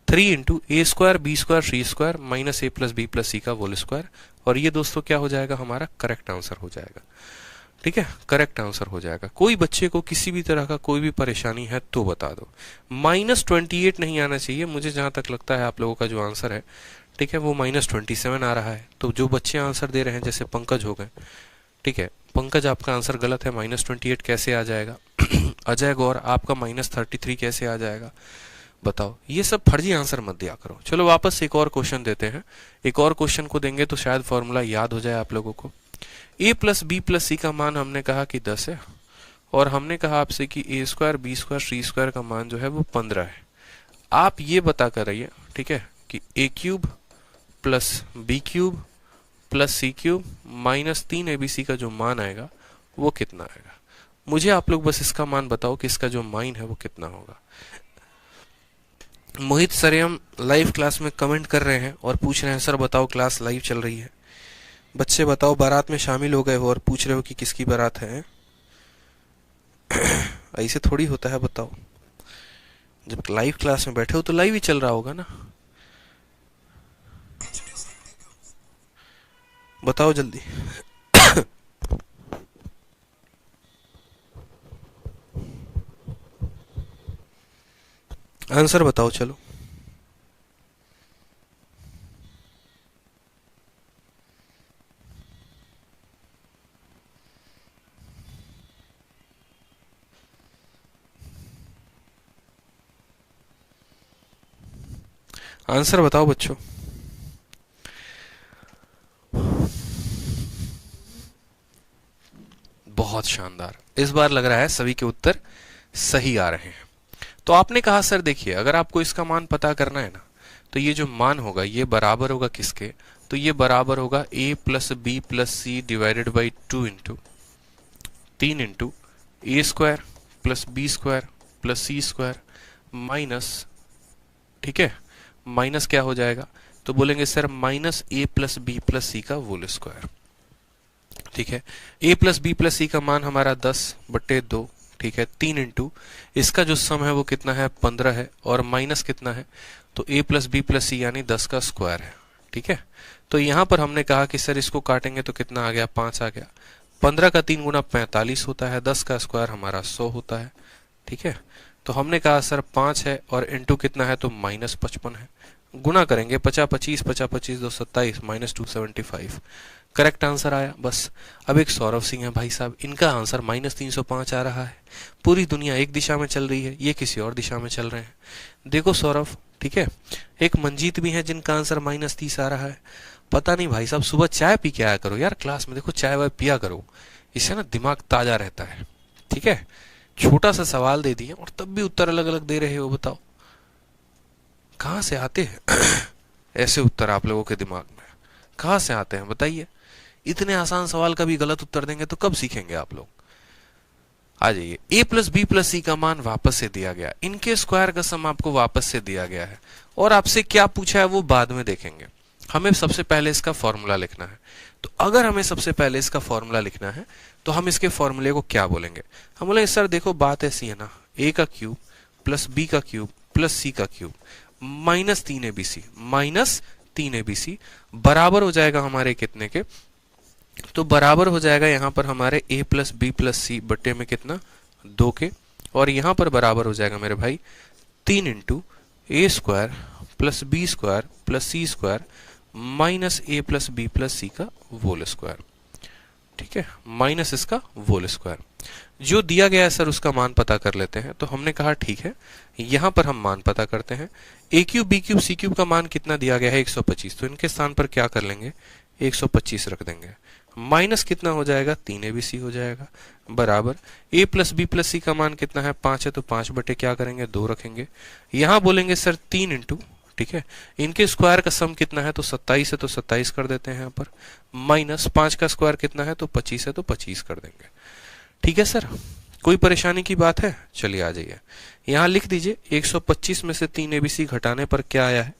3 into A square B square C square minus A plus B plus C का होल स्क्वायर। और ये दोस्तों क्या हो जाएगा, हमारा करेक्ट आंसर हो जाएगा। ठीक है, करेक्ट आंसर हो जाएगा। कोई बच्चे को किसी भी तरह का कोई भी परेशानी है तो बता दो। -28 नहीं आना चाहिए, मुझे जहां तक लगता है आप लोगों का जो आंसर है, ठीक है, वो -27 आ रहा है। तो जो बच्चे आंसर दे रहे हैं, जैसे पंकज हो गए, ठीक है, पंकज आपका आंसर गलत है, -28 कैसे आ जाएगा। अजय गौर आपका -33 कैसे आ जाएगा, बताओ। ये सब फर्जी आंसर मत दिया करो। चलो वापस एक और क्वेश्चन देते हैं। एक और क्वेश्चन को देंगे तो शायद फॉर्मूला याद हो जाए आप लोगों को। a plus B plus C का मान हमने कहा कि 10 है और हमने कहा आपसे कि ए square B square C square का मान जो है वो 15 है। आप ये बता कर रहिए, ठीक है, कि a cube plus B cube plus C cube minus 3 ABC का जो मान आएगा वो कितना आएगा। मुझे आप लोग बस इसका मान बताओ कि इसका जो मान है वो कितना होगा। मोहित सरयम लाइव क्लास में कमेंट कर रहे हैं और पूछ रहे हैं सर बताओ क्लास लाइव चल रही है। बच्चे बताओ, बारात में शामिल हो गए हो और पूछ रहे हो कि किसकी बारात है। ऐसे थोड़ी होता है, बताओ। जब लाइव क्लास में बैठे हो तो लाइव ही चल रहा होगा ना। बताओ जल्दी। आंसर बताओ, चलो। आंसर बताओ बच्चों। बहुत शानदार, इस बार लग रहा है सभी के उत्तर सही आ रहे हैं। तो आपने कहा सर देखिए, अगर आपको इसका मान पता करना है ना तो ये जो मान होगा ये बराबर होगा किसके, तो ये बराबर होगा a plus B plus C divided by 2 into 3 into A square plus B square plus C square minus, ठीक है, माइनस क्या हो जाएगा, तो बोलेंगे sir minus A plus B plus C का होल स्क्वायर। ठीक है, a plus B plus C का मान हमारा 10/2, ठीक है, 3 इंटू इसका जो सम है वो कितना है 15 है, और माइनस कितना है, तो a प्लस बी प्लस सी यानी 10 का स्क्वायर है। ठीक है, तो यहां पर हमने कहा कि सर इसको काटेंगे तो कितना आ गया, 5 आ गया। 15 का 3 गुना 45 होता है, 10 का स्क्वायर हमारा 100 होता है। ठीक है, तो हमने कहा सर 5 है और इंटू कितना है, तो -55 है। गुना करेंगे 50 25 50 25 2 27 -275, करेक्ट आंसर आया। बस अब एक सौरभ सिंह है भाई साहब, इनका आंसर -305 आ रहा है। पूरी दुनिया एक दिशा में चल रही है, ये किसी और दिशा में चल रहे हैं। देखो सौरभ, ठीक है, एक मंजीत भी है जिनका आंसर -30 आ रहा है। पता नहीं भाई साहब, सुबह चाय पी के आया करो यार, क्लास में देखो चाय वाय पिया करो, इससे ना दिमाग ताजा रहता है। ठीक है, छोटा सा सवाल दे दिए और तब भी उत्तर अलग अलग दे रहे हो, बताओ कहां से आते हैं ऐसे उत्तर आप लोगों के दिमाग में, कहां से आते हैं बताइए। इतने आसान सवाल का भी गलत उत्तर देंगे तो कब सीखेंगे आप लोग। आ जाइए, a plus B plus C का मान वापस से दिया गया, इनके स्क्वायर का सम आपको वापस से दिया गया है, और आपसे क्या पूछा है वो बाद में देखेंगे। हमें सबसे पहले इसका फॉर्मूला लिखना है। तो अगर हमें सबसे पहले इसका फॉर्मूला लिखना है तो हम इसके फॉर्मूले को क्या बोलेंगे, हम बोलेंगे सर देखो बात ऐसी है ना, a का क्यूब प्लस b का क्यूब प्लस c का क्यूब -3abc बराबर हो जाएगा हमारे कितने के, तो बराबर हो जाएगा यहां पर हमारे a प्लस बी प्लस सी बट्टे में कितना 2 के, और यहां पर बराबर हो जाएगा मेरे भाई 3 into A square plus B square plus C square minus A plus B plus C का होल स्क्वायर। ठीक है, माइनस इसका होल स्क्वायर। जो दिया गया है सर उसका मान पता कर लेते हैं। तो हमने कहा ठीक है, यहां पर हम मान पता करते हैं। ए cube B cube C cube का मान कितना दिया गया है 125, तो इनके स्थान पर क्या कर लेंगे 125 रख देंगे। माइनस कितना हो जाएगा 3abc हो जाएगा, बराबर a plus B plus C का मान कितना है 5 है, तो 5 बटे क्या करेंगे 2 रखेंगे। यहां बोलेंगे सर 3 इंटू, ठीक है, इनके स्क्वायर का सम कितना है तो 27 है, तो 27 कर देते हैं यहाँ पर, माइनस 5 का स्क्वायर कितना है तो 25 है, तो 25 कर देंगे। ठीक है सर, कोई परेशानी की बात है, चलिए आ जाइए यहां लिख दीजिए 125 में से 3abc घटाने पर क्या आया है,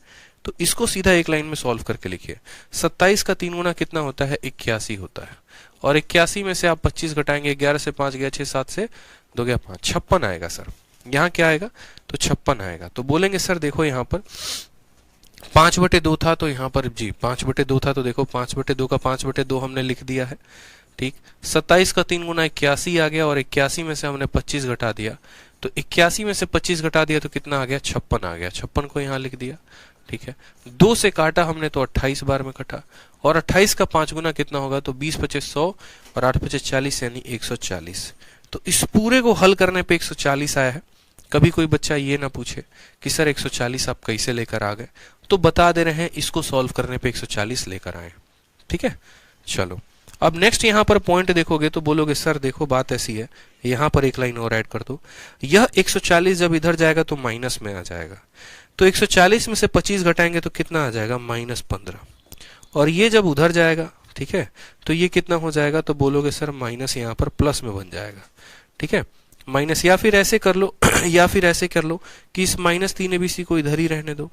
तो इसको सीधा एक लाइन में सॉल्व करके लिखिए। 27 का 3 गुना कितना होता है 81 होता है, और 81 में से आप 25 घटाएंगे, 11 से 5 गया 6, 7 से 2 गया 5, 56 आएगा सर। यहाँ क्या आएगा तो 56 आएगा। तो बोलेंगे सर देखो यहाँ पर 5/2 था, तो यहाँ पर जी 5/2 था, तो देखो 5/2 का 5/2 हमने लिख दिया है। ठीक, 27 का 3 गुना 81 आ गया, और 81 में से हमने 25 घटा दिया, तो 81 में से 25 घटा दिया तो कितना आ गया 56 आ गया, 56 को यहाँ लिख दिया। ठीक है, 2 से काटा हमने तो 28 बार में कटा, और 28 का 5 गुना कितना होगा तो 20 × 5 = 100 और 8 × 5 = 40 यानी 140। तो इस पूरे को हल करने पे 140 आया है। कभी कोई बच्चा ये ना पूछे कि सर 140 आप कैसे लेकर आ गए, तो बता दे रहे हैं इसको सॉल्व करने पे 140 लेकर आए। ठीक है, चलो अब नेक्स्ट यहाँ पर पॉइंट देखोगे तो बोलोगे सर देखो बात ऐसी है, यहाँ पर एक लाइन और ऐड कर दो। यह 140 जब इधर जाएगा तो माइनस में आ जाएगा, तो 140 में से 25 घटाएंगे तो कितना आ जाएगा -15, और ये जब उधर जाएगा, ठीक है, तो ये कितना हो जाएगा, तो बोलोगे सर माइनस यहाँ पर प्लस में बन जाएगा। ठीक है, माइनस, या फिर ऐसे कर लो या फिर ऐसे कर लो कि इस -3abc को इधर ही रहने दो।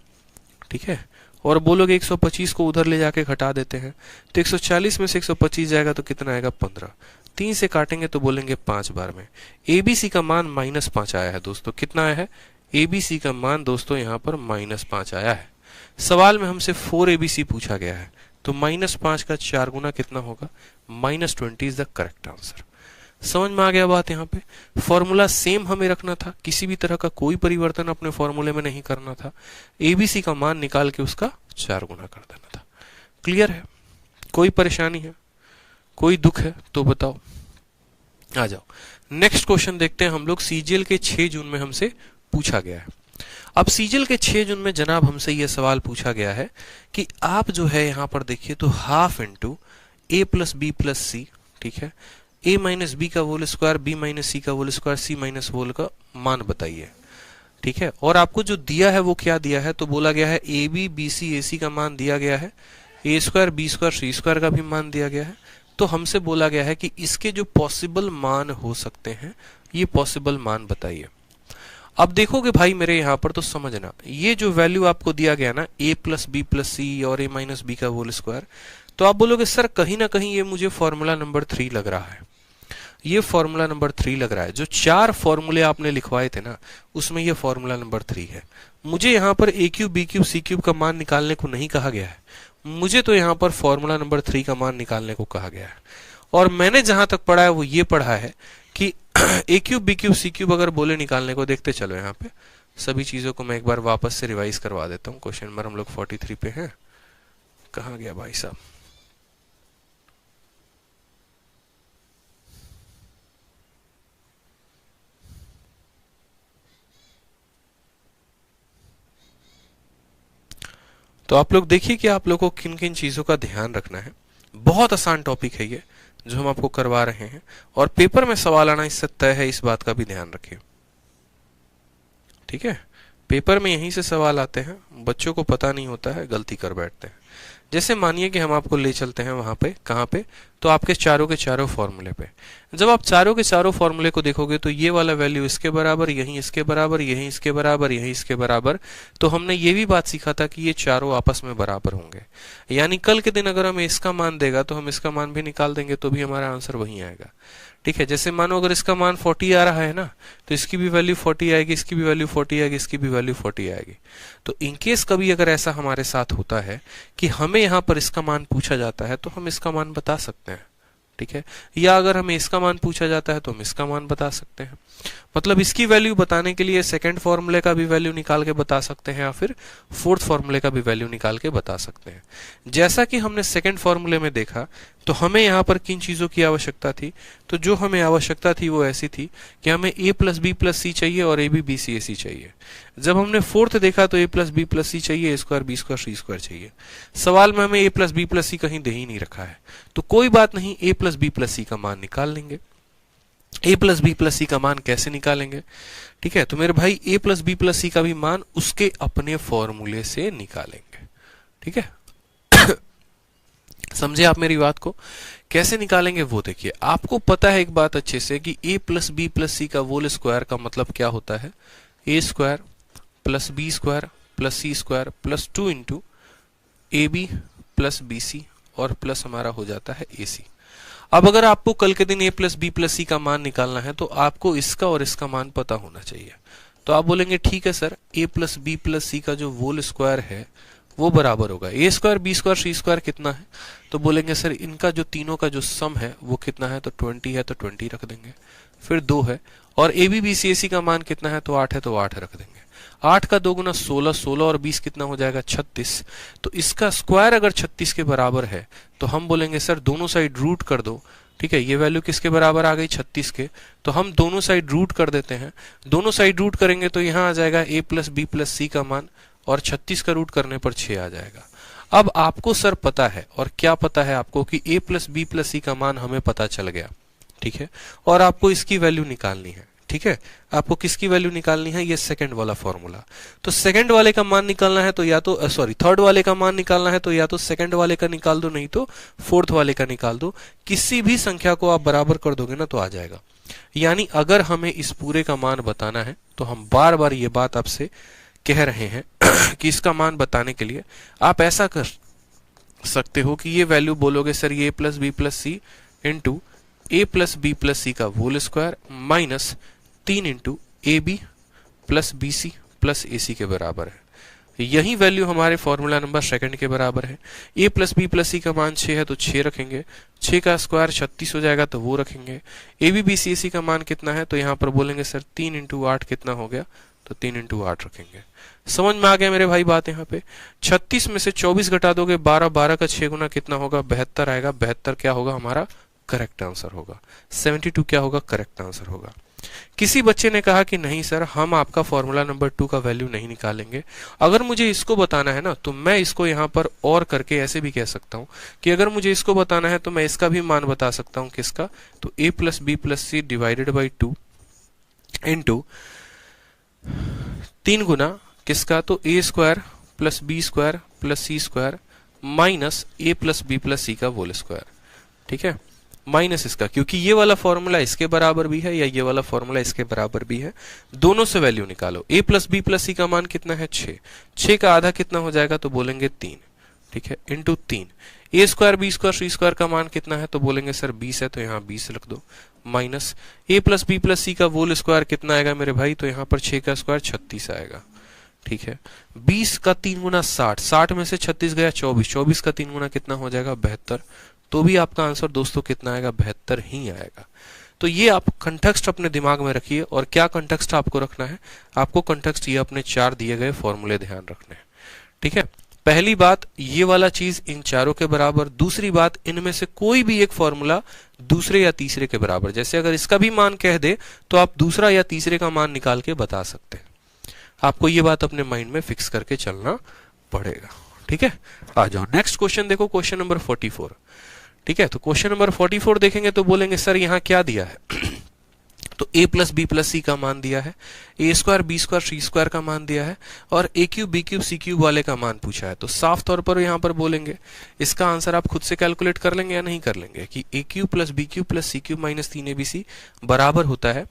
ठीक है, और बोलोगे 125 को उधर ले जाके घटा देते हैं, तो 140 में से 125 जाएगा तो कितना आएगा 15, 3 से काटेंगे तो बोलेंगे 5 बार में। abc का मान -5 आया है दोस्तों, कितना आया है abc का मान दोस्तों यहाँ पर -5 आया है। सवाल में हमसे 4abc पूछा गया है, तो -5 का 4 गुना कितना होगा -20 इज द करेक्ट आंसर। समझ में आ गया बात। यहाँ पे फॉर्मूला सेम हमें रखना था, किसी भी तरह का कोई परिवर्तन अपने फॉर्मूले में नहीं करना था, एबीसी का मान निकाल के उसका 4 गुना कर देना था। क्लियर है, कोई परेशानी है, कोई दुख है तो बताओ, आ जाओ। नेक्स्ट क्वेश्चन देखते हैं हम लोग। सीजीएल के 6 जून में हमसे पूछा गया है। अब सीजीएल के 6 जून में जनाब हमसे यह सवाल पूछा गया है कि आप जो है यहाँ पर देखिए तो half into a plus B plus C, ठीक है, a माइनस बी का whole square, b minus C का whole square, c minus whole का मान बताइए। ठीक है। और आपको जो दिया है वो क्या दिया है, तो बोला गया है A B B C A सी का मान दिया गया है, ए square B square C square का भी मान दिया गया है। तो हमसे बोला गया है कि इसके जो पॉसिबल मान हो सकते हैं, ये पॉसिबल मान बताइए। अब देखोगे भाई मेरे यहाँ पर तो समझना, ये जो वैल्यू आपको दिया गया ना a प्लस बी प्लस सी और a माइनस बी का होल स्क्वायर, तो आप बोलोगे सर कहीं ना कहीं ये मुझे फॉर्मूला नंबर 3 लग रहा है, ये फॉर्मूला नंबर 3 लग रहा है। जो 4 फॉर्मूले आपने लिखवाए थे ना, उसमें ये फॉर्मूला नंबर 3 है। मुझे यहाँ पर a cube B cube C cube का मान निकालने को नहीं कहा गया है, मुझे तो यहाँ पर फॉर्मूला नंबर 3 का मान निकालने को कहा गया है। और मैंने जहां तक पढ़ा है वो ये पढ़ा है कि A cube B cube C cube अगर बोले निकालने को, देखते चलो यहाँ पे सभी चीजों को मैं एक बार वापस से रिवाइज करवा देता हूँ। क्वेश्चन नंबर हम लोग 43 पे हैं, कहाँ गया भाई साहब। तो आप लोग देखिए कि आप लोग को किन किन चीजों का ध्यान रखना है। बहुत आसान टॉपिक है ये जो हम आपको करवा रहे हैं, और पेपर में सवाल आना इससे तय है, इस बात का भी ध्यान रखिए। ठीक है, पेपर में यहीं से सवाल आते हैं, बच्चों को पता नहीं होता है, गलती कर बैठते हैं। जैसे मानिए कि हम आपको ले चलते हैं वहां पे, कहाँ पे, तो आपके चारों के चारों फॉर्मूले पे। जब आप चारों के चारों फॉर्मूले को देखोगे तो ये वाला वैल्यू इसके बराबर, यहीं इसके बराबर, यहीं इसके बराबर, यहीं इसके बराबर। तो हमने ये भी बात सीखा था कि ये चारों आपस में बराबर होंगे, यानी कल के दिन अगर हमें इसका मान देगा तो हम इसका मान भी निकाल देंगे, तो भी हमारा आंसर वही आएगा। ठीक है, जैसे मानो अगर इसका मान 40 आ रहा है ना, तो इसकी भी वैल्यू 40 आएगी, इसकी भी वैल्यू 40 आएगी, इसकी भी वैल्यू 40 आएगी। तो इनकेस कभी अगर ऐसा हमारे साथ होता है कि हमें यहाँ पर इसका मान पूछा जाता है, तो हम इसका मान बता सकते हैं। ठीक है, या अगर हमें इसका मान पूछा जाता है तो हम इसका मान बता सकते हैं। मतलब इसकी वैल्यू बताने के लिए सेकंड फॉर्मूले का भी वैल्यू निकाल के बता सकते हैं, या फिर फोर्थ फॉर्मूले का भी वैल्यू निकाल के बता सकते हैं। जैसा कि हमने सेकंड फॉर्मूले में देखा, तो हमें यहाँ पर किन चीजों की आवश्यकता थी, तो जो हमें आवश्यकता थी वो ऐसी थी कि हमें a plus B plus C चाहिए और ए बी बी सी ए सी चाहिए। जब हमने फोर्थ देखा तो a plus B plus C चाहिए, a square B square C square चाहिए। सवाल में हमें a plus B plus C कहीं दे ही नहीं रखा है, तो कोई बात नहीं, a plus B plus C का मान निकाल लेंगे। a plus B plus C का मान कैसे निकालेंगे? ठीक है, तो मेरे भाई a plus B plus C का भी मान उसके अपने फॉर्मूले से निकालेंगे। ठीक है समझे आप मेरी बात को? कैसे निकालेंगे वो देखिए। आपको पता है एक बात अच्छे से कि a plus B plus C का होल स्क्वायर का मतलब क्या होता है, a square plus B square plus C square plus 2 into A B plus B C और प्लस हमारा हो जाता है ए सी। अब अगर आपको कल के दिन a plus B plus C का मान निकालना है, तो आपको इसका और इसका मान पता होना चाहिए। तो आप बोलेंगे ठीक है sir, a plus B plus C का जो होल स्क्वायर है वो बराबर होगा A square B square C square कितना है, तो बोलेंगे सर इनका जो तीनों का जो सम है वो कितना है, तो 20 है तो 20 रख देंगे। फिर 2 है, और ए बी बी सी ए सी का मान कितना है, तो 8 है तो 8 रख देंगे। 8 का 2 गुना 16, 16 और 20 कितना हो जाएगा, 36। तो इसका स्क्वायर अगर 36 के बराबर है, तो हम बोलेंगे सर दोनों साइड रूट कर दो। ठीक है, ये वैल्यू किसके बराबर आ गई, 36 के, तो हम दोनों साइड रूट कर देते हैं। दोनों साइड रूट करेंगे तो यहाँ आ जाएगा a plus B plus C का मान, और 36 का रूट करने पर 6 आ जाएगा। अब आपको सर पता है, और क्या पता है आपको, कि a plus B plus C का मान हमें पता चल गया। ठीक है, और आपको इसकी वैल्यू निकालनी है। ठीक है, आपको किसकी वैल्यू निकालनी है, ये सेकंड वाला फॉर्मूला। तो सेकंड वाले का मान निकालना है तो या तो थर्ड वाले का मान निकालना है तो या तो सेकंड वाले का निकाल दो, नहीं तो फोर्थ वाले का निकाल दो। किसी भी संख्या को आप बराबर कर दोगे ना तो आ जाएगा। यानी अगर हमें इस पूरे का मान बताना है, तो हम बार बार ये बात आपसे कह रहे हैं कि इसका मान बताने के लिए आप ऐसा कर सकते हो कि ये वैल्यू बोलोगे सर ये a plus B plus C into A plus B plus C का whole square minus 3 into A B plus B C plus A C के बराबर है। यही वैल्यू हमारे फॉर्मूला नंबर सेकंड के बराबर है। a plus B plus C का मान 6 है तो 6 रखेंगे, 6 का स्क्वायर 36 हो जाएगा तो वो रखेंगे। ए बी बी सी ए सी का मान कितना है, तो यहाँ पर बोलेंगे सर 3 इंटू 8 कितना हो गया, तो 3 इंटू 8 रखेंगे। समझ में आ गया मेरे भाई बात? यहाँ पे 36 में से 24 घटा दोगे, 12, 12 का 6 गुना कितना होगा, 72 आएगा। 72 क्या होगा, हमारा करेक्ट आंसर होगा। 72 क्या होगा, करेक्ट आंसर होगा। किसी बच्चे ने कहा कि नहीं सर, हम आपका फॉर्मूला नंबर 2 का वैल्यू नहीं निकालेंगे। अगर मुझे इसको बताना है ना, तो मैं इसको यहाँ पर और करके ऐसे भी कह सकता हूँ कि अगर मुझे इसको बताना है तो मैं इसका भी मान बता सकता हूँ। किसका, तो a plus B plus C divided by 2 into 3 गुना किसका, तो A square plus B square plus C square minus A plus B plus C का होल स्क्वायर, ठीक है, माइनस इसका, क्योंकि ये वाला फॉर्मूला इसके बराबर भी है या ये वाला फॉर्मूला इसके बराबर भी है, दोनों से वैल्यू निकालो। ए प्लस बी प्लस सी का मान कितना है, 6, 6 का आधा कितना हो जाएगा, तो बोलेंगे 3, ठीक है, into 3। A square B square C square का मान कितना है, तो बोलेंगे सर 20 है, तो यहाँ 20 रख दो, minus A plus B plus C का होल स्क्वायर कितना आएगा मेरे भाई, तो यहाँ पर 6 का स्क्वायर 36 आएगा, ठीक है। 20 का 3 गुना 60, 60 में से 36 गया 24, 24 का 3 गुना कितना हो जाएगा, 72, तो भी आपका आंसर दोस्तों कितना आएगा, 72 ही आएगा। तो ये आप कंटेक्स्ट अपने दिमाग में रखिए। और क्या कंटेक्स्ट आपको रखना है, आपको कंटेक्स्ट ये अपने 4 दिए गए फॉर्मूले ध्यान रखने हैं, ठीक है। पहली बात, ये वाला चीज इन चारों के बराबर। दूसरी बात, इनमें से कोई भी एक फॉर्मूला दूसरे या तीसरे के बराबर, जैसे अगर इसका भी मान कह दे तो आप दूसरा या तीसरे का मान निकाल के बता सकते हैं। आपको ये बात अपने माइंड में फिक्स करके चलना पड़ेगा, ठीक है। आ जाओ नेक्स्ट क्वेश्चन देखो, क्वेश्चन नंबर 44, ठीक है। तो क्वेश्चन नंबर 44 देखेंगे तो बोलेंगे सर यहाँ क्या दिया है तो a plus B plus C का मान दिया है, ए square B square C square का मान दिया है, और ए cube B cube C cube वाले का मान पूछा है। तो साफ तौर पर यहाँ पर बोलेंगे, इसका आंसर आप खुद से कैलकुलेट कर लेंगे या नहीं कर लेंगे, कि A cube plus B cube plus C cube minus 3abc बराबर होता है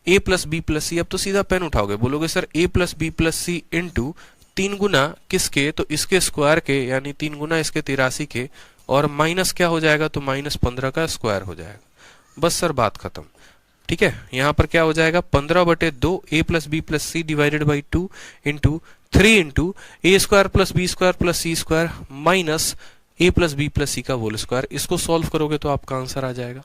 A plus B plus C. अब तो सीधा पेन उठाओगे, बोलोगे sir A plus B plus C into 3 गुना किसके, तो इसके स्क्वायर के, यानी 3 गुना इसके 83 के, और माइनस क्या हो जाएगा, तो माइनस 15 का स्क्वायर हो जाएगा। बस सर बात खत्म, ठीक है। यहां पर क्या हो जाएगा, 15/2 A plus B plus C divided by 2 into 3 into A square plus B square plus C square minus A plus B plus C का होल स्क्वायर। इसको सॉल्व करोगे तो आपका आंसर आ जाएगा,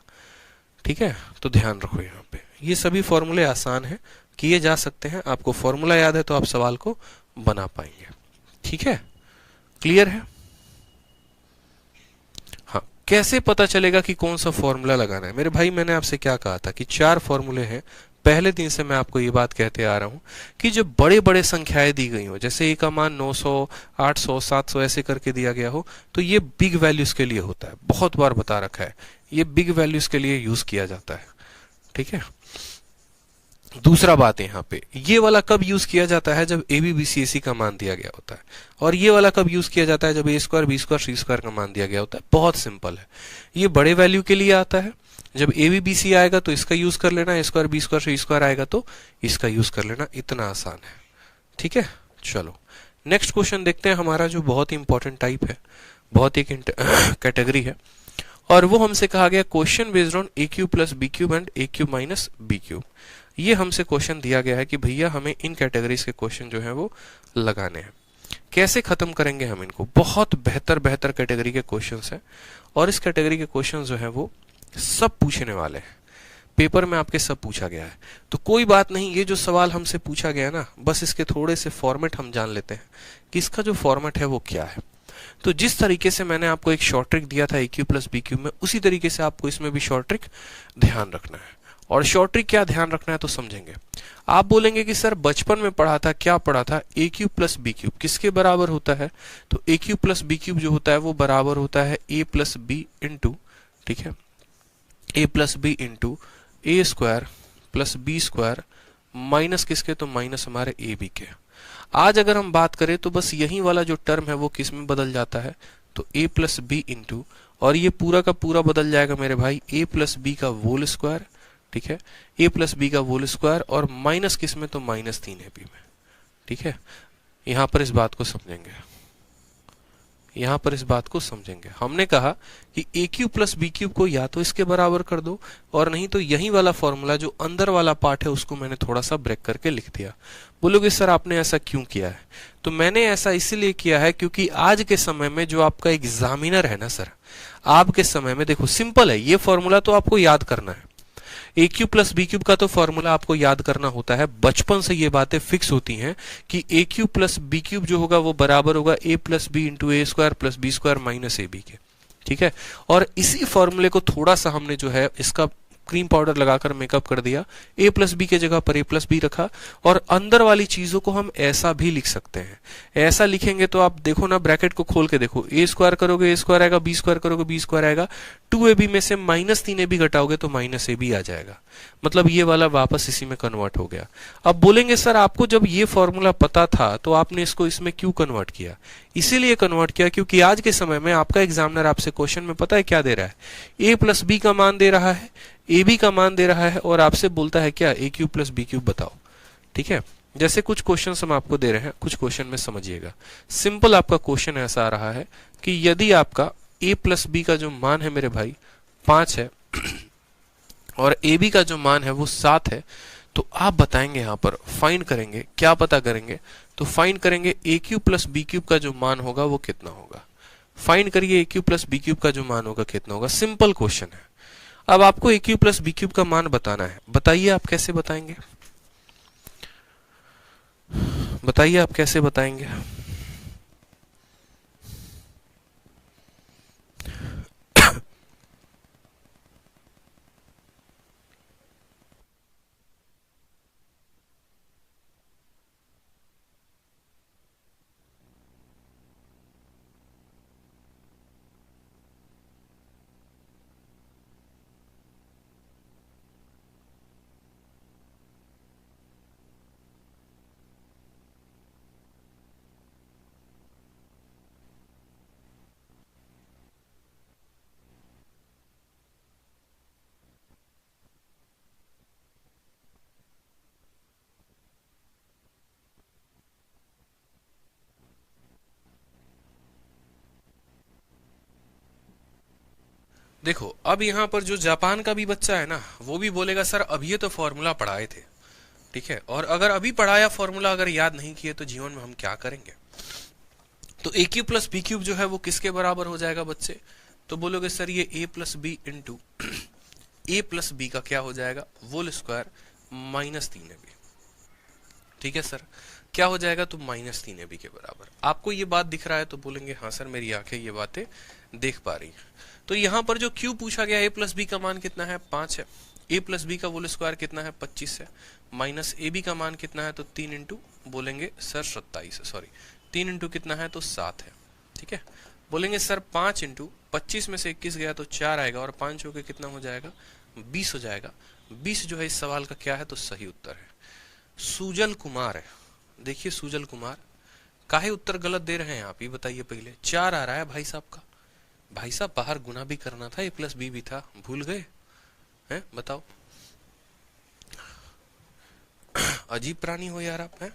ठीक है। तो ध्यान रखो, यहाँ पे ये सभी फॉर्मूले आसान है, किए जा सकते हैं। आपको फॉर्मूला याद है तो आप सवाल को बना पाएंगे, ठीक है। क्लियर है। कैसे पता चलेगा कि कौन सा फॉर्मूला लगाना है, मेरे भाई मैंने आपसे क्या कहा था कि 4 फॉर्मूले हैं। पहले दिन से मैं आपको ये बात कहते आ रहा हूं कि जब बड़े बड़े संख्याएं दी गई हो, जैसे ए का मान 900 800 700 ऐसे करके दिया गया हो, तो ये बिग वैल्यूज के लिए होता है। बहुत बार बता रखा है, ये बिग वैल्यूज के लिए यूज किया जाता है, ठीक है। दूसरा बात है, यहाँ पे ये वाला कब यूज किया जाता है, जब ए बी बी सी ए सी का मान दिया गया होता है। और ये वाला कब यूज किया जाता है, जब ए square B square C square का मान दिया गया होता है। बहुत सिंपल है, ये बड़े वैल्यू के लिए आता है। जब ए बी बी सी आएगा तो इसका यूज कर लेना, ए square B square C square आएगा तो इसका यूज कर लेना। इतना आसान है, ठीक है। चलो नेक्स्ट क्वेश्चन देखते हैं, हमारा जो बहुत ही इंपॉर्टेंट टाइप है, बहुत ही कैटेगरी है, और वो हमसे कहा गया question based on A cube plus B cube and A cube minus B cube. ये हमसे क्वेश्चन दिया गया है कि भैया हमें इन कैटेगरीज के क्वेश्चन जो है वो लगाने हैं। कैसे खत्म करेंगे हम इनको, बहुत बेहतर बेहतर कैटेगरी के क्वेश्चंस हैं, और इस कैटेगरी के क्वेश्चंस जो है वो सब पूछने वाले हैं। पेपर में आपके सब पूछा गया है, तो कोई बात नहीं, ये जो सवाल हमसे पूछा गया ना, बस इसके थोड़े से फॉर्मेट हम जान लेते हैं कि इसका जो फॉर्मेट है वो क्या है। तो जिस तरीके से मैंने आपको एक शॉर्ट ट्रिक दिया था ए क्यूब प्लस बी क्यूब में, उसी तरीके से आपको इसमें भी शॉर्ट ट्रिक ध्यान रखना है। और शॉर्ट ट्रिक क्या ध्यान रखना है तो समझेंगे। आप बोलेंगे कि सर बचपन में पढ़ा था, क्या पढ़ा था, ए क्यूब प्लस बी क्यूब किसके बराबर होता है, तो ए क्यूब प्लस बी क्यूब जो होता है वो बराबर होता है ए प्लस बी इंटू, ठीक है, A plus B into A square plus B square minus किसके, तो माइनस हमारे ए बी के। आज अगर हम बात करें तो बस यही वाला जो टर्म है वो किस में बदल जाता है, तो ए प्लस बी इंटू, और ये पूरा का पूरा बदल जाएगा मेरे भाई ए प्लस बी का होल स्क्वायर, ठीक है, ए प्लस बी का होल स्क्वायर, और माइनस किस में, तो माइनस 3ab में, ठीक है। यहां पर इस बात को समझेंगे, यहां पर इस बात को समझेंगे। हमने कहा कि A cube plus B cube को या तो इसके बराबर कर दो, और नहीं तो यही वाला फॉर्मूला जो अंदर वाला पार्ट है उसको मैंने थोड़ा सा ब्रेक करके लिख दिया। बोलोगे सर आपने ऐसा क्यों किया है, तो मैंने ऐसा इसलिए किया है क्योंकि आज के समय में जो आपका एग्जामिनर है ना सर, आपके समय में देखो सिंपल है, ये फॉर्मूला तो आपको याद करना है। ए क्यूब प्लस बी क्यूब का तो फॉर्मूला आपको याद करना होता है, बचपन से ये बातें फिक्स होती हैं कि A cube plus B cube जो होगा वो बराबर होगा A plus B into A square plus B square minus A B के, ठीक है। और इसी फॉर्मूले को थोड़ा सा हमने जो है इसका क्रीम पाउडर लगाकर मेकअप कर दिया, ए प्लस बी के जगह पर ए प्लस बी रखा, और अंदर वाली चीजों को हम ऐसा भी लिख सकते हैं। ऐसा लिखेंगे तो आप देखो ना, ब्रैकेट को खोल के देखो, ए स्क्वायर करोगे ए स्क्वायर आएगा, बी स्क्वायर करोगे बी स्क्वायर आएगा, 2ab में से माइनस 3ab घटाओगे तो माइनस ab आ जाएगा। मतलब ये वाला वापस इसी में कन्वर्ट हो गया। अब बोलेंगे सर आपको जब ये फॉर्मूला पता था तो आपने इसको इसमें क्यों कन्वर्ट किया? इसीलिए कन्वर्ट किया क्योंकि आज के समय में आपका एग्जामिनर आपसे क्वेश्चन में पता है क्या दे रहा है? ए प्लस बी का मान दे रहा है, ए बी का मान दे रहा है और आपसे बोलता है क्या, ए क्यूब प्लस बी क्यूब बताओ। ठीक है, जैसे कुछ क्वेश्चन हम आपको दे रहे हैं, कुछ क्वेश्चन में समझिएगा। सिंपल आपका क्वेश्चन ऐसा आ रहा है कि यदि आपका a प्लस बी का जो मान है मेरे भाई 5 है और ए बी का जो मान है वो 7 है, तो आप बताएंगे यहां पर फाइंड करेंगे, क्या पता करेंगे? तो फाइंड करेंगे ए क्यूब प्लस बी क्यूब का जो मान होगा वो कितना होगा। फाइंड करिए ए क्यूब प्लस बी क्यूब का जो मान होगा कितना होगा। सिंपल क्वेश्चन है। अब आपको ए क्यूब प्लस बी क्यूब का मान बताना है। बताइए आप कैसे बताएंगे? बताइए आप कैसे बताएंगे? देखो अब यहाँ पर जो जापान का भी बच्चा है ना, वो भी बोलेगा सर अभी ये तो फॉर्मूला पढ़ाए थे। ठीक है, और अगर अभी पढ़ाया फॉर्मूला अगर याद नहीं किए तो जीवन में हम क्या करेंगे? तो ए क्यूब प्लस बी क्यूब जो है वो किसके बराबर हो जाएगा बच्चे? तो बोलोगे सर ये ए plus B into A plus B का क्या हो जाएगा, होल स्क्वायर माइनस 3ab। ठीक है सर, क्या हो जाएगा? तो माइनस 3ab के बराबर। आपको ये बात दिख रहा है तो बोलेंगे हाँ सर मेरी आंखें ये बातें देख पा रही हैं। तो यहां पर जो क्यू पूछा गया, ए प्लस बी का मान कितना है? 5 है। ए प्लस बी का होल स्क्वायर कितना है? 25 है। माइनस ए बी का मान कितना है? तो 3 इंटू, बोलेंगे सर 27 है, सॉरी 3 इंटू कितना है? तो 7 है। ठीक है, बोलेंगे सर 5 इंटू 25 में से 21 गया तो 4 आएगा और 5 होके कितना हो जाएगा? 20 हो जाएगा। 20 जो है इस सवाल का क्या है? तो सही उत्तर है। सुजल कुमार है। देखिए सुजल कुमार, काहे उत्तर गलत दे रहे हैं आप, ये बताइए पहले। 4 आ रहा है भाई साहब का। भाई साहब बाहर गुना भी करना था, ए प्लस बी भी था, भूल गए हैं? बताओ, अजीब प्राणी हो यार आप हैं।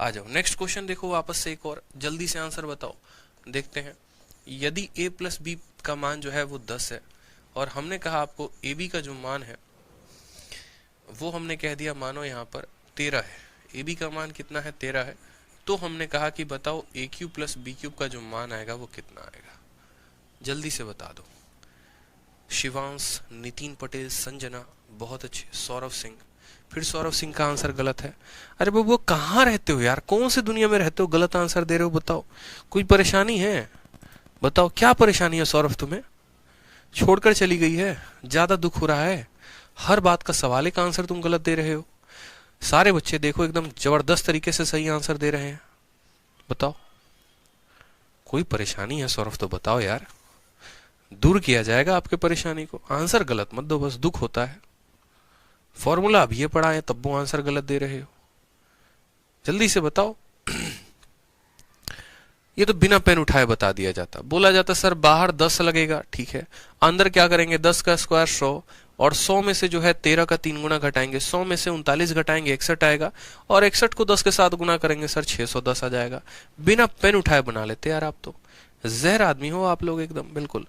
आ जाओ नेक्स्ट क्वेश्चन देखो वापस से एक और, जल्दी से आंसर बताओ। देखते हैं, यदि a प्लस बी का मान जो है वो 10 है और हमने कहा आपको ए बी का जो मान है वो हमने कह दिया मानो यहाँ पर 13 है, ए बी का मान कितना है? 13 है। तो हमने कहा कि बताओ ए क्यूब प्लस बी क्यूब का जो मान आएगा वो कितना आएगा? जल्दी से बता दो। शिवांश, नितिन पटेल, संजना, बहुत अच्छे, सौरभ सिंह। फिर सौरभ सिंह का आंसर गलत है। अरे वो कहाँ रहते हो यार, कौन से दुनिया में रहते हो, गलत आंसर दे रहे हो? बताओ कोई परेशानी है? बताओ क्या परेशानी है सौरभ, तुम्हें छोड़कर चली गई है, ज्यादा दुख हो रहा है? हर बात का सवाल का आंसर तुम गलत दे रहे हो। सारे बच्चे देखो एकदम जबरदस्त तरीके से सही आंसर दे रहे हैं। बताओ कोई परेशानी है सौरभ तो बताओ यार, दूर किया जाएगा आपके परेशानी को। आंसर गलत मत दो, बस दुख होता है। फॉर्मूला अब ये पढ़ा है तब वो आंसर गलत दे रहे हो, जल्दी से बताओ। ये तो बिना पेन उठाए बता दिया जाता, बोला जाता सर बाहर 10 लगेगा, ठीक है, अंदर क्या करेंगे? 10 का स्क्वायर 100 और 100 में से जो है 13 का 3 गुना घटाएंगे, 100 में से 39 घटाएंगे 61 आएगा और 61 को 10 के साथ गुना करेंगे सर 610 आ जाएगा। बिना पेन उठाए बना लेते यार आप तो, जहर आदमी हो आप लोग एकदम बिल्कुल।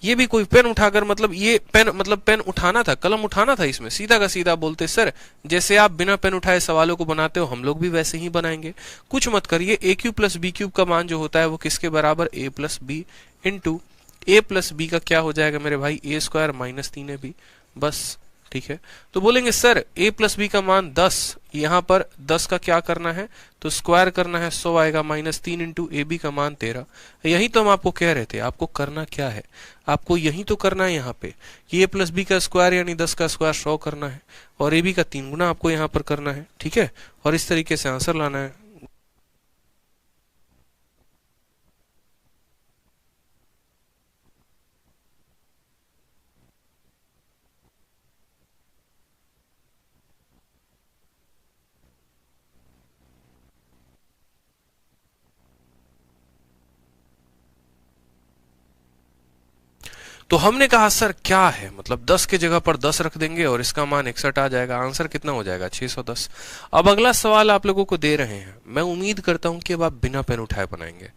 ये भी कोई पेन उठाकर, मतलब ये पेन, मतलब पेन उठाना था, कलम उठाना था, इसमें सीधा का सीधा बोलते सर जैसे आप बिना पेन उठाए सवालों को बनाते हो हम लोग भी वैसे ही बनाएंगे। कुछ मत करिए। ए क्यूब प्लस बी क्यूब का मान जो होता है वो किसके बराबर? ए plus B into A plus B का क्या हो जाएगा मेरे भाई? ए स्क्वायर माइनस 3ab, बस। ठीक है, तो बोलेंगे सर a प्लस बी का मान 10, यहां पर 10 का क्या करना है? तो स्क्वायर करना है, 100 आएगा, माइनस 3 इंटू ए बी का मान 13। यही तो हम आपको कह रहे थे, आपको करना क्या है? आपको यही तो करना है यहाँ पे कि a प्लस बी का स्क्वायर यानी 10 का स्क्वायर 100 करना है और ए बी का 3 गुना आपको यहाँ पर करना है। ठीक है, और इस तरीके से आंसर लाना है। तो हमने कहा सर क्या है, मतलब 10 के जगह पर 10 रख देंगे और इसका मान 61 आ जाएगा, आंसर कितना हो जाएगा 610। अब अगला सवाल आप लोगों को दे रहे हैं, मैं उम्मीद करता हूं कि अब आप बिना पेन उठाए बनाएंगे,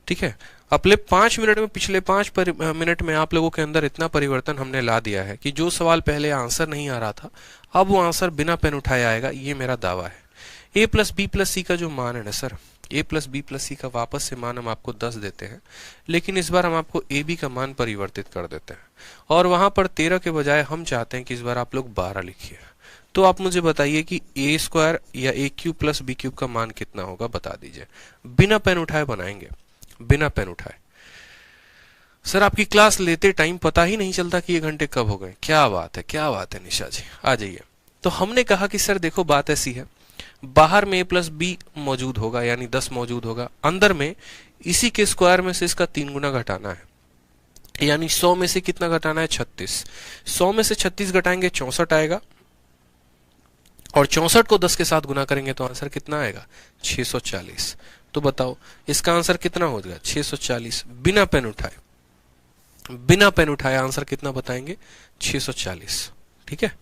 ठीक है। अगले 5 मिनट में, पिछले 5 मिनट में आप लोगों के अंदर इतना परिवर्तन हमने ला दिया है कि जो सवाल पहले आंसर नहीं आ रहा था अब वो आंसर बिना पेन उठाए आएगा, ये मेरा दावा है। a plus B plus C का जो मान है ना sir, a plus B plus C का वापस से मान हम आपको 10 देते हैं, लेकिन इस बार हम आपको ए बी का मान परिवर्तित कर देते हैं और वहां पर 13 के बजाय हम चाहते हैं कि इस बार आप लोग 12 लिखिए। तो आप मुझे बताइए कि ए स्क्वायर या ए क्यूब प्लस बी क्यूब का मान कितना होगा, बता दीजिए। बिना पेन उठाए बनाएंगे, बिना पेन उठाए। सर आपकी क्लास लेते टाइम पता ही नहीं चलता कि ये घंटे कब हो गए। क्या बात है, क्या बात है निशा जी, आ जाइए। तो हमने कहा कि सर देखो बात ऐसी है, बाहर में a प्लस बी मौजूद होगा यानी 10 मौजूद होगा, अंदर में इसी के स्क्वायर में से इसका 3 गुना घटाना है, यानी 100 में से कितना घटाना है 36। 100 में से 36 घटाएंगे 64 आएगा और 64 को 10 के साथ गुना करेंगे तो आंसर कितना आएगा 640। तो बताओ इसका आंसर कितना हो जाएगा 640, बिना पेन उठाए, बिना पेन उठाए आंसर कितना बताएंगे 640, ठीक है।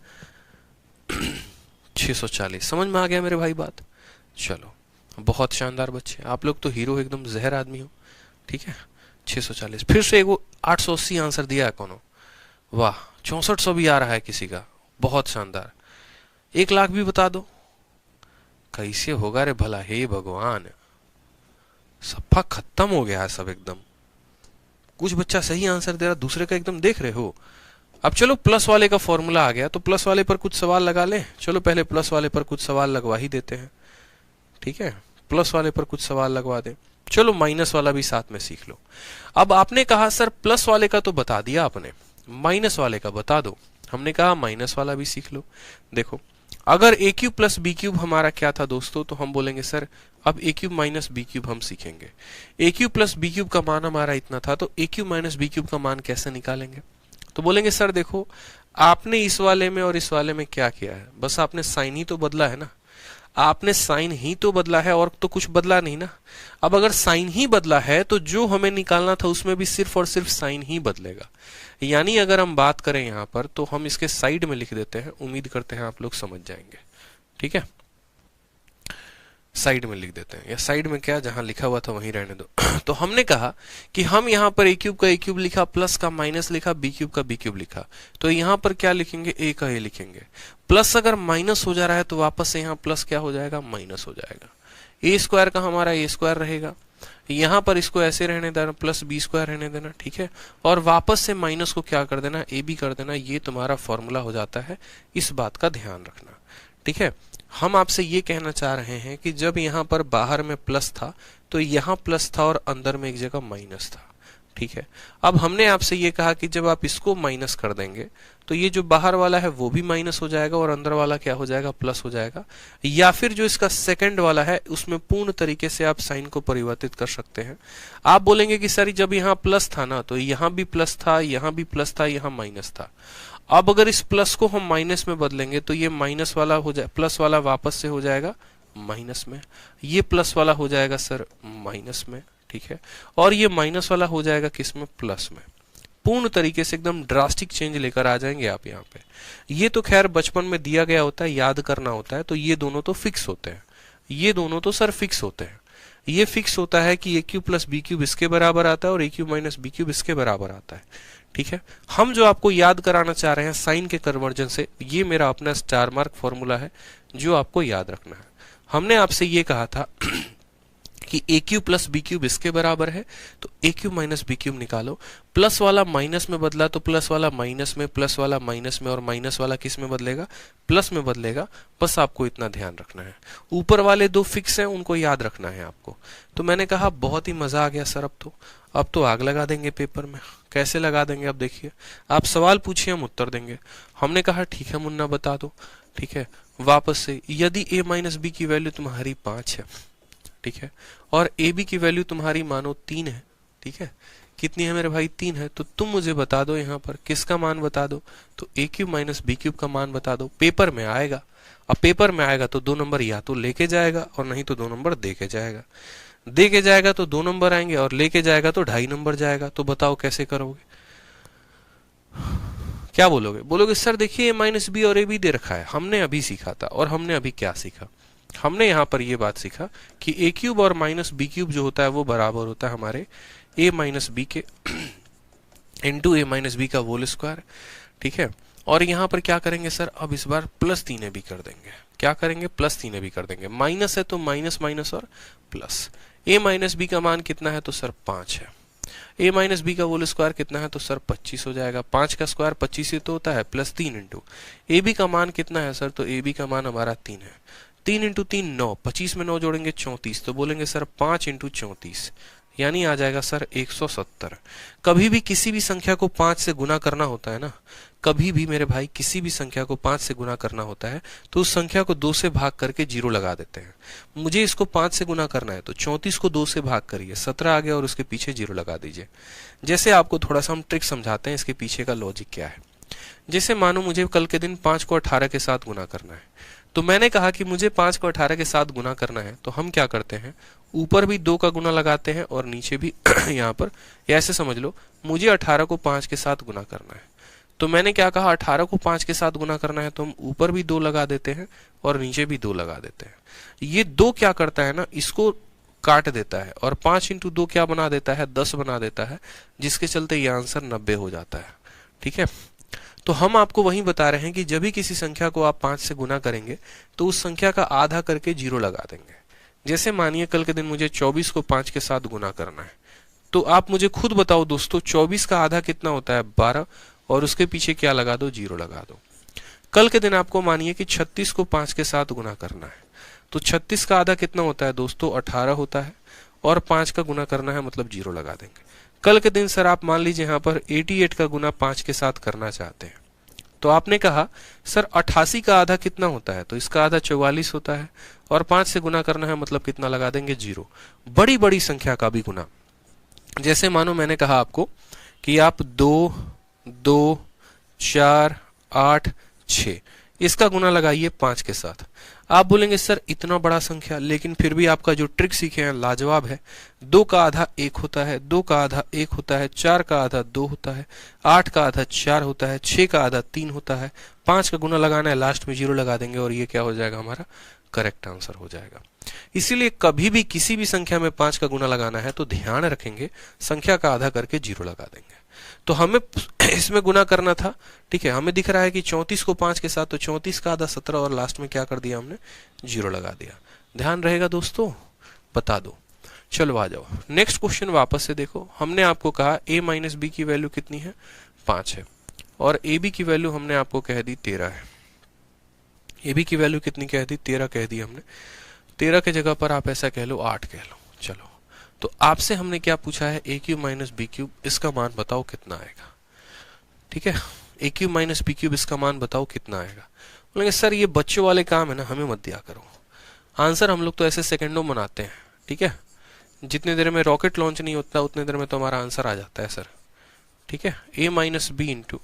640 समझ में आ गया मेरे भाई बात। चलो बहुत शानदार बच्चे, आप लोग तो हीरो, एकदम जहर आदमी हो, ठीक है। 640 फिर से एगो 880 आंसर दिया है कोनो, वाह 6400 भी आ रहा है किसी का, बहुत शानदार। 1 लाख भी बता दो, कैसे होगा रे भला, हे भगवान सफा खत्म हो गया है सब एकदम। कुछ बच्चा सही आंसर दे रहा, दूसरे का एकदम देख रहे हो। अब चलो प्लस वाले का फॉर्मूला आ गया तो प्लस वाले पर कुछ सवाल लगा लें। चलो पहले प्लस वाले पर कुछ सवाल लगवा ही देते हैं, ठीक है। प्लस वाले पर कुछ सवाल लगवा दें। चलो माइनस वाला भी साथ में सीख लो। अब आपने कहा सर प्लस वाले का तो बता दिया आपने, माइनस वाले का बता दो। हमने कहा माइनस वाला भी सीख लो। देखो अगर ए क्यूब प्लस बी क्यूब हमारा क्या था दोस्तों, तो हम बोलेंगे सर अब ए क्यूब माइनस बी क्यूब हम सीखेंगे। ए क्यूब प्लस बी क्यूब का मान हमारा इतना था, तो ए क्यूब माइनस बी क्यूब का मान कैसे निकालेंगे। तो बोलेंगे सर देखो आपने इस वाले में और इस वाले में क्या किया है, बस आपने साइन ही तो बदला है ना, आपने साइन ही तो बदला है और तो कुछ बदला नहीं ना। अब अगर साइन ही बदला है तो जो हमें निकालना था उसमें भी सिर्फ और सिर्फ साइन ही बदलेगा। यानी अगर हम बात करें यहां पर तो हम इसके साइड में लिख देते हैं, उम्मीद करते हैं आप लोग समझ जाएंगे, ठीक है। साइड में लिख देते हैं, या साइड में क्या जहां लिखा हुआ था वहीं रहने दो। तो हमने कहा कि हम यहाँ पर ए क्यूब का ए क्यूब लिखा, प्लस का माइनस लिखा, बी क्यूब का बी क्यूब लिखा, तो यहाँ पर क्या लिखेंगे ए का ए लिखेंगे। प्लस अगर माइनस हो जा रहा है तो वापस से यहाँ प्लस क्या हो जाएगा माइनस हो जाएगा। ए स्क्वायर का हमारा ए स्क्वायर रहेगा, यहाँ पर इसको ऐसे रहने देना, प्लस बी स्क्वायर रहने देना, ठीक है। और वापस से माइनस को क्या कर देना ए बी कर देना, ये तुम्हारा फॉर्मूला हो जाता है। इस बात का ध्यान रखना, ठीक है। हम आपसे ये कहना चाह रहे हैं कि जब यहाँ पर बाहर में प्लस था तो यहाँ प्लस था और अंदर में एक जगह माइनस था, ठीक है। अब हमने आपसे ये कहा कि जब आप इसको माइनस कर देंगे तो ये जो बाहर वाला है वो भी माइनस हो जाएगा और अंदर वाला क्या हो जाएगा प्लस हो जाएगा। या फिर जो इसका सेकंड वाला है उसमें पूर्ण तरीके से आप साइन को परिवर्तित कर सकते हैं। आप बोलेंगे कि सर जब यहाँ प्लस था ना तो यहाँ भी प्लस था, यहाँ भी प्लस था, यहाँ माइनस था। अब अगर इस प्लस को हम माइनस में बदलेंगे तो ये माइनस वाला हो जाए, प्लस वाला वापस से हो जाएगा माइनस में, ये प्लस वाला हो जाएगा सर माइनस में, ठीक है। और ये माइनस वाला हो जाएगा किसमें प्लस में। पूर्ण तरीके से एकदम ड्रास्टिक चेंज लेकर आ जाएंगे आप यहाँ पे। ये तो खैर बचपन में दिया गया होता है, याद करना होता है, तो ये दोनों तो फिक्स होते हैं, ये दोनों तो सर फिक्स होते हैं। ये फिक्स होता है कि A cube plus B cube इसके बराबर आता है और ए क्यूब माइनस बी क्यूब इसके बराबर आता है, ठीक है। हम जो आपको याद कराना चाह रहे हैं साइन के कन्वर्जन से, ये मेरा अपना स्टार मार्क फॉर्मूला है जो आपको याद रखना है। हमने आपसे ये कहा था कि A cube plus B cube इसके बराबर है, तो ए क्यूब माइनस बी क्यूब निकालो। प्लस वाला माइनस में बदला तो प्लस वाला माइनस में, प्लस वाला माइनस में, और माइनस वाला किस में बदलेगा प्लस में बदलेगा। बस आपको इतना ध्यान रखना है। ऊपर वाले दो फिक्स हैं, उनको याद रखना है आपको। तो मैंने कहा बहुत ही मजा आ गया सर, अब तो आग लगा देंगे पेपर में। कैसे लगा देंगे अब देखिए, आप सवाल पूछिए हम उत्तर देंगे। हमने कहा ठीक है मुन्ना बता दो, ठीक है। वापस से यदि a माइनस बी की वैल्यू तुम्हारी 5 है, ठीक है, और ए बी की वैल्यू तुम्हारी मानो 3 है, ठीक है। कितनी है मेरे भाई 3 है, तो तुम मुझे बता दो यहाँ पर किसका मान बता दो, तो ए क्यूब माइनस बी क्यूब का मान बता दो। पेपर में आएगा, अब पेपर में आएगा तो 2 नंबर या तो लेके जाएगा और नहीं तो 2 नंबर दे के जाएगा। दे के जाएगा तो 2 नंबर आएंगे और लेके जाएगा तो 2.5 नंबर जाएगा। तो बताओ कैसे करोगे। क्या बोलोगे? बोलोगे सर देखिए -b और ab दे रखा है, हमने अभी सीखा था। और हमने अभी क्या सीखा? हमने यहाँ पर ये बात सीखा कि a³ और -b³ जो होता है वो बराबर होता है हमारे a - b के इंटू a - b का होल स्क्वायर। ठीक है, और यहाँ पर क्या करेंगे सर, अब इस बार +3ab कर देंगे। क्या करेंगे? +3ab कर देंगे। माइनस है तो माइनस माइनस और प्लस। a - b का मान कितना है? तो सर 5 है। a - b का होल स्क्वायर कितना है? तो सर 25 हो जाएगा। 5 का स्क्वायर 25 ही तो होता है, +3 इंटू ab का मान कितना है सर? तो ab का मान हमारा 3 है। 3 इंटू 3 9, 25 में 9 जोड़ेंगे 34, तो बोलेंगे सर 5 इंटू 34, यानी आ जाएगा सर 170। कभी भी किसी भी संख्या को 5 से गुना करना होता है ना, कभी भी मेरे भाई किसी भी संख्या को 5 से गुना करना होता है तो उस संख्या को 2 से भाग करके 0 लगा देते हैं। मुझे इसको 5 से गुना करना है तो 34 को 2 से भाग करिए, 17 आ गया और उसके पीछे 0 लगा दीजिए। जैसे आपको थोड़ा सा हम ट्रिक समझाते हैं, इसके पीछे का लॉजिक क्या है। जैसे मानो मुझे कल के दिन 5 को 18 के साथ गुना करना है, तो मैंने कहा कि मुझे 5 को 18 के साथ गुना करना है, तो हम क्या करते हैं, ऊपर भी 2 का गुना लगाते हैं और नीचे भी यहाँ पर, या ऐसे समझ लो मुझे 18 को 5 के साथ गुना करना है, तो मैंने क्या कहा, 18 को 5 के साथ गुना करना है तो हम ऊपर भी 2 लगा देते हैं और नीचे भी 2 लगा देते हैं। ये 2 क्या करता है ना, इसको काट देता है और 5 इंटू 2 क्या बना देता है, 10 बना देता है, जिसके चलते ये आंसर 90 हो जाता है। ठीक है, तो हम आपको वही बता रहे हैं कि जब भी किसी संख्या को आप 5 से गुना करेंगे तो उस संख्या का आधा करके 0 लगा देंगे। जैसे मानिए कल के दिन मुझे 24 को 5 के साथ गुना करना है, तो आप मुझे खुद बताओ दोस्तों, 24 का आधा कितना होता है, 12, और उसके पीछे क्या लगा दो, 0 लगा दो। कल के दिन आपको मानिए कि 36 को 5 के साथ गुना करना है, तो 36 का आधा कितना होता है दोस्तों, 18 होता है, और 5 का गुना करना है मतलब 0 लगा देंगे। कल के दिन सर आप मान लीजिए यहाँ पर 88 का गुना 5 के साथ करना चाहते हैं, तो आपने कहा सर 88 का आधा कितना होता है, तो इसका आधा 44 होता है, और 5 से गुना करना है मतलब कितना लगा देंगे, 0। बड़ी बड़ी संख्या का भी गुना, जैसे मानो मैंने कहा आपको कि आप 2, 2, 4, 8, 6 इसका गुना लगाइए 5 के साथ। आप बोलेंगे सर इतना बड़ा संख्या, लेकिन फिर भी आपका जो ट्रिक सीखे हैं लाजवाब है। 2 का आधा 1 होता है, 2 का आधा 1 होता है, 4 का आधा 2 होता है, 8 का आधा 4 होता है, 6 का आधा 3 होता है, 5 का गुना लगाना है, लास्ट में 0 लगा देंगे और ये क्या हो जाएगा, हमारा करेक्ट आंसर हो जाएगा। इसीलिए कभी भी किसी भी संख्या में 5 का गुना लगाना है तो ध्यान रखेंगे संख्या का आधा करके 0 लगा देंगे। तो हमें इसमें गुना करना था, ठीक है, हमें दिख रहा है कि 34 को 5 के साथ, तो 34 का आधा 17 और लास्ट में क्या कर दिया हमने, 0 लगा दिया। ध्यान रहेगा दोस्तों, बता दो। चलो आ जाओ नेक्स्ट क्वेश्चन वापस से देखो। हमने आपको कहा a - b की वैल्यू कितनी है, 5 है, और ab की वैल्यू हमने आपको कह दी 13 है। ab की वैल्यू कितनी कह दी, 13 कह दी हमने। 13 के जगह पर आप ऐसा कह लो 8 कह लो। चलो तो आपसे हमने क्या पूछा है, a³ - b³, इसका मान बताओ कितना आएगा। ठीक है, a³ - b³ इसका मान बताओ कितना आएगा। बोलेंगे सर ये बच्चों वाले काम है ना, हमें मत दिया करो आंसर, हम लोग तो ऐसे सेकंडों में बनाते हैं। ठीक है, जितने देर में रॉकेट लॉन्च नहीं होता उतने देर में तो हमारा आंसर आ जाता है सर। ठीक है, a - b into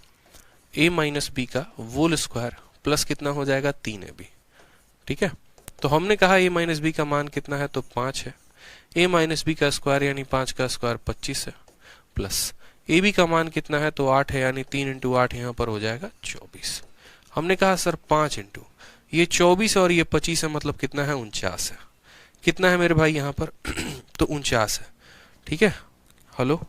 a - b का होल स्क्वायर प्लस कितना हो जाएगा, 3ab। ठीक है, तो हमने कहा a - b का मान कितना है, तो 5 है। a - b का स्क्वायर यानी 5 का स्क्वायर 25 है, प्लस ab का मान कितना है, तो 8 है, यानी 3 इंटू 8 यहाँ पर हो जाएगा 24। हमने कहा सर 5 इंटू ये 24 और ये 25 है, मतलब कितना है, 49 है। कितना है मेरे भाई यहाँ पर तो 49 है। ठीक है, हेलो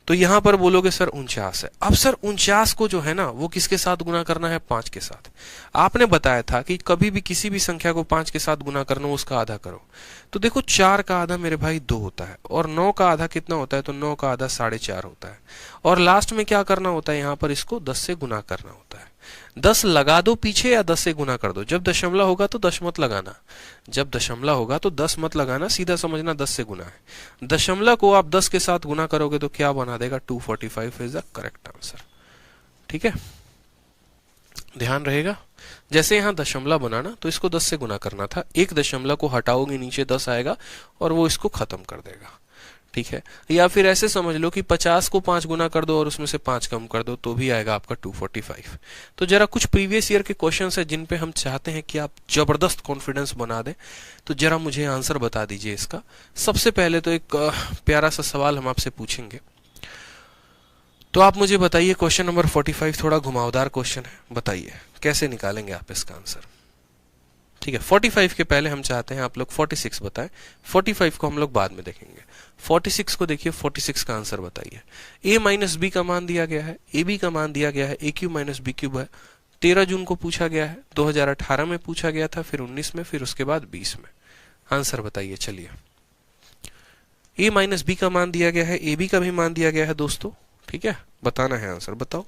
तो यहां पर बोलोगे सर 49 है। अब सर 49 को जो है ना वो किसके साथ गुना करना है, 5 के साथ। आपने बताया था कि कभी भी किसी भी संख्या को 5 के साथ गुना करना उसका आधा करो। तो देखो 4 का आधा मेरे भाई 2 होता है, और 9 का आधा कितना होता है, तो 9 का आधा 4.5 होता है, और लास्ट में क्या करना होता है, यहाँ पर इसको 10 से गुना करना होता है। 10 लगा दो पीछे या 10 से गुना कर दो। जब दशमलव होगा तो 10 मत लगाना, जब दशमलव होगा तो 10 मत लगाना, सीधा समझना 10 से गुना है। दशमलव को आप 10 के साथ गुना करोगे तो क्या बना देगा, 245 इज द करेक्ट आंसर। ठीक है, ध्यान रहेगा। जैसे यहाँ दशमलव बनाना तो इसको 10 से गुना करना था, एक दशमलव को हटाओगे नीचे 10 आएगा और वो इसको खत्म कर देगा। ठीक है, या फिर ऐसे समझ लो कि 50 को 5 गुना कर दो और उसमें से 5 कम कर दो तो भी आएगा आपका 245। तो जरा कुछ प्रीवियस ईयर के क्वेश्चंस है जिन पे हम चाहते हैं कि आप जबरदस्त कॉन्फिडेंस बना दें, तो जरा मुझे आंसर बता दीजिए इसका। सबसे पहले तो एक प्यारा सा सवाल हम आपसे पूछेंगे। तो आप मुझे बताइए, क्वेश्चन नंबर 45 थोड़ा घुमावदार क्वेश्चन है, बताइए कैसे निकालेंगे आप इसका आंसर। ठीक है, 45 के पहले हम चाहते हैं आप लोग 46 बताएं, 45 को हम लोग बाद में देखेंगे। 46 को देखिए, 46 का आंसर बताइए। a माइनस बी का मान दिया गया है, ए बी का मान दिया गया है, ए क्यूब माइनस बी क्यूब है। 13 जून को पूछा गया है, 2018 में पूछा गया था, फिर 19 में, फिर उसके बाद 20 में। आंसर बताइए। चलिए, a माइनस बी का मान दिया गया है, ए बी का भी मान दिया गया है दोस्तों। ठीक है, बताना है आंसर। बताओ,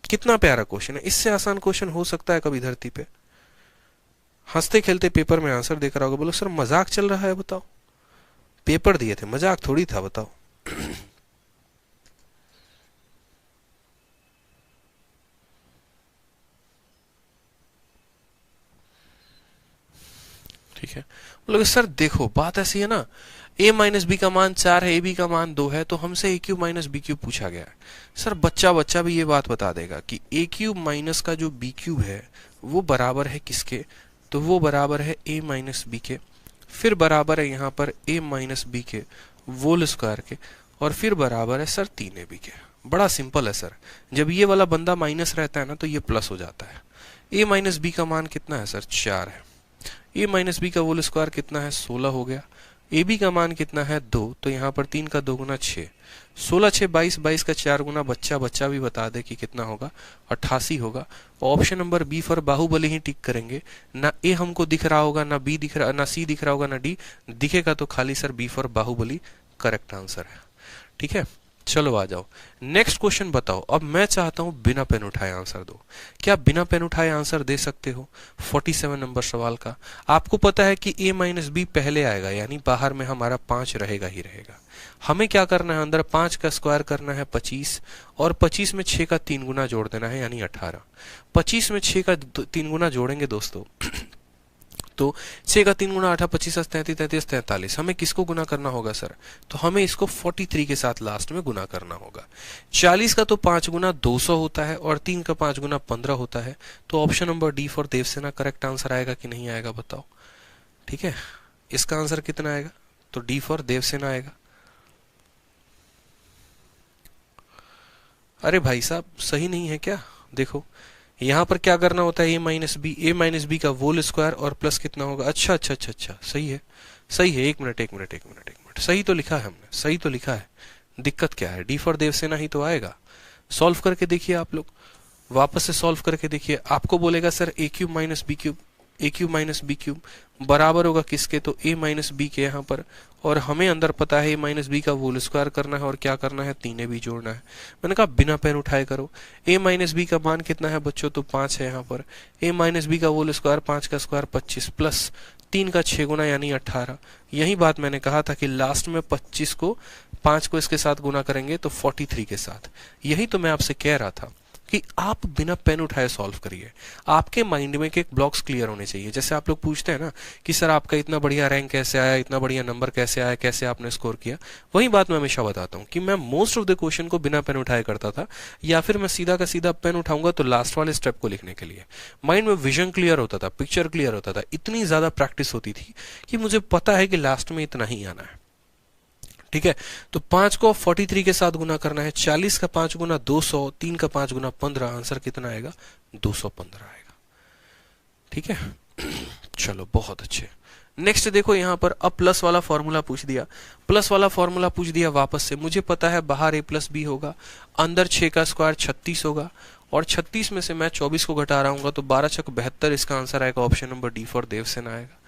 कितना प्यारा क्वेश्चन है, इससे आसान क्वेश्चन हो सकता है कभी धरती पे? हंसते खेलते पेपर में आंसर देख रहा होगा, बोलो सर मजाक चल रहा है, बताओ पेपर दिए थे, मजाक थोड़ी था, बताओ। ठीक है, बोलोगे सर देखो बात ऐसी है ना, a माइनस बी का मान 4 है, ए बी का मान 2 है, तो हमसे ए क्यूब माइनस बी क्यूब पूछा गया है। सर बच्चा बच्चा भी ये बात बता देगा कि ए क्यूब माइनस का जो बी क्यूब है वो बराबर है किसके, तो वो बराबर है a माइनस बी के, फिर बराबर है यहाँ पर a माइनस बी के होल स्क्वायर के, और फिर बराबर है सर 3ab के। बड़ा सिंपल है सर, जब ये वाला बंदा माइनस रहता है ना तो ये प्लस हो जाता है। a माइनस बी का मान कितना है सर, 4 है। a माइनस बी का होल स्क्वायर कितना है, 16 हो गया। ए बी का मान कितना है, 2, तो यहाँ पर 3 का 2 गुना 6, 16 6 22, 22 का 4 गुना, बच्चा बच्चा भी बता दे कि कितना होगा, 88 होगा। Option number B for Baahubali ही टिक करेंगे, ना ए हमको दिख रहा होगा, ना बी दिख रहा, ना सी दिख रहा होगा, ना डी दिखेगा, तो खाली sir B for Baahubali correct answer है। ठीक है, चलो आ जाओ नेक्स्ट क्वेश्चन बताओ। अब मैं चाहता हूं बिना पेन उठाए आंसर दो। क्या बिना पेन उठाए आंसर दे सकते हो 47 नंबर सवाल का? आपको पता है कि a माइनस बी पहले आएगा, यानी बाहर में हमारा 5 रहेगा ही रहेगा। हमें क्या करना है, अंदर 5 का स्क्वायर करना है 25, और 25 में 6 का 3 गुना जोड़ देना है, यानी 18। 25 में 6 का 3 गुना जोड़ेंगे दोस्तों तो 6 का 3 गुना 8, 25 33 33 43। हमें किसको गुना करना होगा सर, तो हमें इसको 43 के साथ लास्ट में गुना करना होगा। 40 का तो 5 गुना 200 होता है, और 3 का 5 गुना 15 होता है। तो option number D for Devsena correct answer आएगा कि नहीं आएगा, बताओ। ठीक है, इसका आंसर कितना आएगा, तो डी फॉर देवसेना आएगा। अरे भाई साहब सही नहीं है क्या? देखो यहां पर क्या करना होता है, ए माइनस बी का होल स्क्वायर और प्लस कितना होगा। अच्छा अच्छा अच्छा अच्छा, सही है सही है। एक मिनट, सही तो लिखा है हमने, सही तो लिखा है। दिक्कत क्या है, डी फॉर देवसेना ही तो आएगा। सॉल्व करके देखिए आप लोग, वापस से सॉल्व करके देखिए। आपको बोलेगा सर ए क्यूब माइनस बी क्यूब बराबर होगा किसके, तो a माइनस बी के यहाँ पर, और हमें अंदर पता है a माइनस बी का होल स्क्वायर करना है, और क्या करना है, 3ab जोड़ना है। मैंने कहा बिना पेन उठाए करो। a माइनस बी का मान कितना है बच्चों, तो 5 है यहाँ पर। a माइनस बी का होल स्क्वायर, 5 का स्क्वायर 25, प्लस 3 का 6 गुना यानी 18। यही बात मैंने कहा था कि लास्ट में 25 को 5 को इसके साथ गुना करेंगे तो 43 के साथ। यही तो मैं आपसे कह रहा था कि आप बिना पेन उठाए सॉल्व करिए। आपके माइंड में एक ब्लॉक्स क्लियर होने चाहिए। जैसे आप लोग पूछते हैं ना कि सर आपका इतना बढ़िया रैंक कैसे आया, इतना बढ़िया नंबर कैसे आया, कैसे आपने स्कोर किया, वही बात मैं हमेशा बताता हूँ कि मैं मोस्ट ऑफ द क्वेश्चन को बिना पेन उठाए करता था, या फिर मैं सीधा का सीधा पेन उठाऊंगा तो लास्ट वाले स्टेप को लिखने के लिए। माइंड में विजन क्लियर होता था, पिक्चर क्लियर होता था, इतनी ज्यादा प्रैक्टिस होती थी कि मुझे पता है कि लास्ट में इतना ही आना है। ठीक है, तो 5 को 43 के साथ गुना करना है। 40 का 5 गुना 200, 3 का 5 गुना 15, आंसर कितना आएगा, 215 आएगा। ठीक है, चलो बहुत अच्छे। नेक्स्ट देखो यहाँ पर अब प्लस वाला फॉर्मूला पूछ दिया, वापस से। मुझे पता है बाहर a प्लस बी होगा, अंदर 6 का स्क्वायर 36 होगा, और 36 में से मैं 24 को घटा रहा हूँ तो 12 छक 72, इसका आंसर आएगा option number D for Devsena आएगा।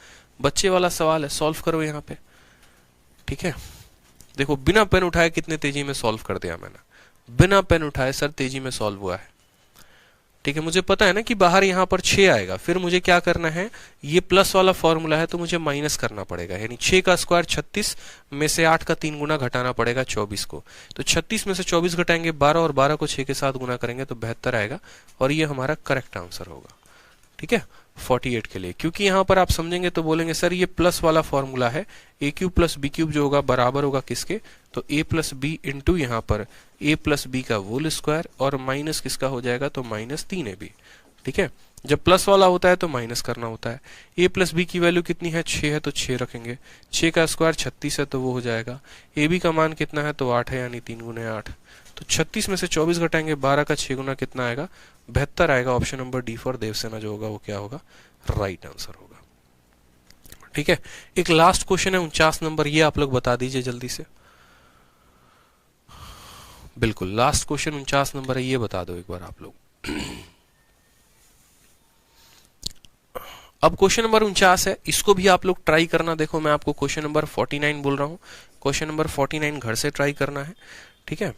बच्चे वाला सवाल है, सॉल्व करो यहाँ पे। ठीक है, देखो बिना पेन उठाए कितने तेजी में सॉल्व कर दिया मैंने, बिना पेन उठाए सर तेजी में सॉल्व हुआ है। ठीक है, मुझे पता है ना कि बाहर यहाँ पर 6 आएगा, फिर मुझे क्या करना है, ये प्लस वाला फॉर्मूला है तो मुझे माइनस करना पड़ेगा, यानी 6 का स्क्वायर 36 में से 8 का 3 गुना घटाना पड़ेगा 24 को। तो 36 में से 24 घटाएंगे 12, और 12 को 6 के साथ गुना करेंगे तो 72 आएगा, और ये हमारा करेक्ट आंसर होगा। ठीक है, 48 के लिए, क्योंकि यहां पर आप समझेंगे तो बोलेंगे सर ये प्लस वाला फॉर्मूला है, ए क्यूब प्लस बी क्यूब जो होगा बराबर होगा किसके, तो a प्लस बी इंटू यहाँ पर a प्लस बी का होल स्क्वायर, और माइनस किसका हो जाएगा, तो माइनस 3ab। ठीक है, जब प्लस वाला होता है तो माइनस करना होता है। a प्लस बी की वैल्यू कितनी है, 6 है तो 6 रखेंगे। 6 का स्क्वायर 36 है तो वो हो जाएगा। ए बी का मान कितना है, तो 8 है, यानी 3 गुने 8। तो 36 में से 24 घटाएंगे, 12 का 6 गुना कितना आएगा, 72 आएगा। Option number D for Devsena जो होगा वो क्या होगा, राइट आंसर होगा। ठीक है, एक लास्ट क्वेश्चन है 49 नंबर, ये आप लोग बता दीजिए जल्दी से। बिल्कुल लास्ट क्वेश्चन 49 नंबर है, ये बता दो एक बार आप लोग। अब क्वेश्चन नंबर 49 है, इसको भी आप लोग ट्राई करना। देखो मैं आपको क्वेश्चन नंबर 49 बोल रहा हूँ, क्वेश्चन नंबर 49 घर से ट्राई करना है। ठीक है,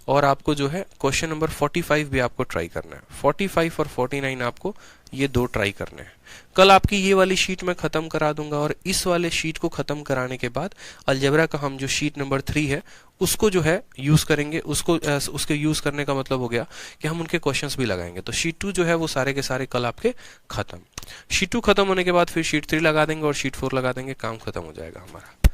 और आपको जो है क्वेश्चन नंबर 45 भी आपको ट्राई करना है। 45 और 49 आपको ये दो ट्राई करने हैं। कल आपकी ये वाली शीट मैं खत्म करा दूंगा, और इस वाले शीट को खत्म कराने के बाद अलजेब्रा का हम जो शीट नंबर 3 है उसको जो है यूज करेंगे। उसके यूज करने का मतलब हो गया कि हम उनके क्वेश्चंस भी लगाएंगे। तो शीट 2 जो है वो सारे के सारे कल आपके खत्म। शीट 2 खत्म होने के बाद फिर शीट 3 लगा देंगे और शीट 4 लगा देंगे, काम खत्म हो जाएगा हमारा।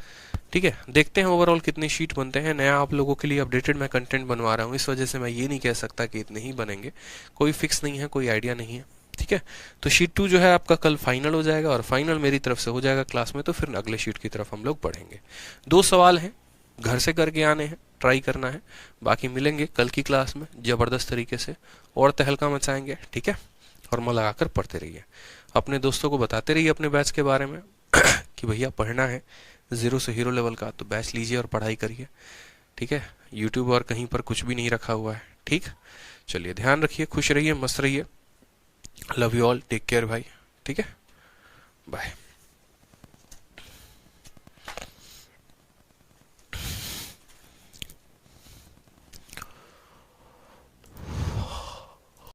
ठीक है, देखते हैं ओवरऑल कितने शीट बनते हैं। नया आप लोगों के लिए अपडेटेड मैं कंटेंट बनवा रहा हूँ, इस वजह से मैं ये नहीं कह सकता कि इतने ही बनेंगे, कोई फिक्स नहीं है, कोई आइडिया नहीं है। ठीक है, तो शीट 2 जो है आपका कल फाइनल हो जाएगा, और फाइनल मेरी तरफ से हो जाएगा क्लास में, तो फिर अगले शीट की तरफ हम लोग बढ़ेंगे। 2 सवाल हैं, घर से करके आने हैं, ट्राई करना है। बाकी मिलेंगे कल की क्लास में जबरदस्त तरीके से, और तहलका मचाएंगे। ठीक है, और मन लगाकर पढ़ते रहिए, अपने दोस्तों को बताते रहिए अपने बैच के बारे में कि भैया पढ़ना है 0 से हीरो लेवल का, तो बैच लीजिए और पढ़ाई करिए। ठीक है, यूट्यूब और कहीं पर कुछ भी नहीं रखा हुआ है। ठीक, चलिए ध्यान रखिए, खुश रहिए, मस्त रहिए। Love you all, take care भाई। ठीक है, बाय।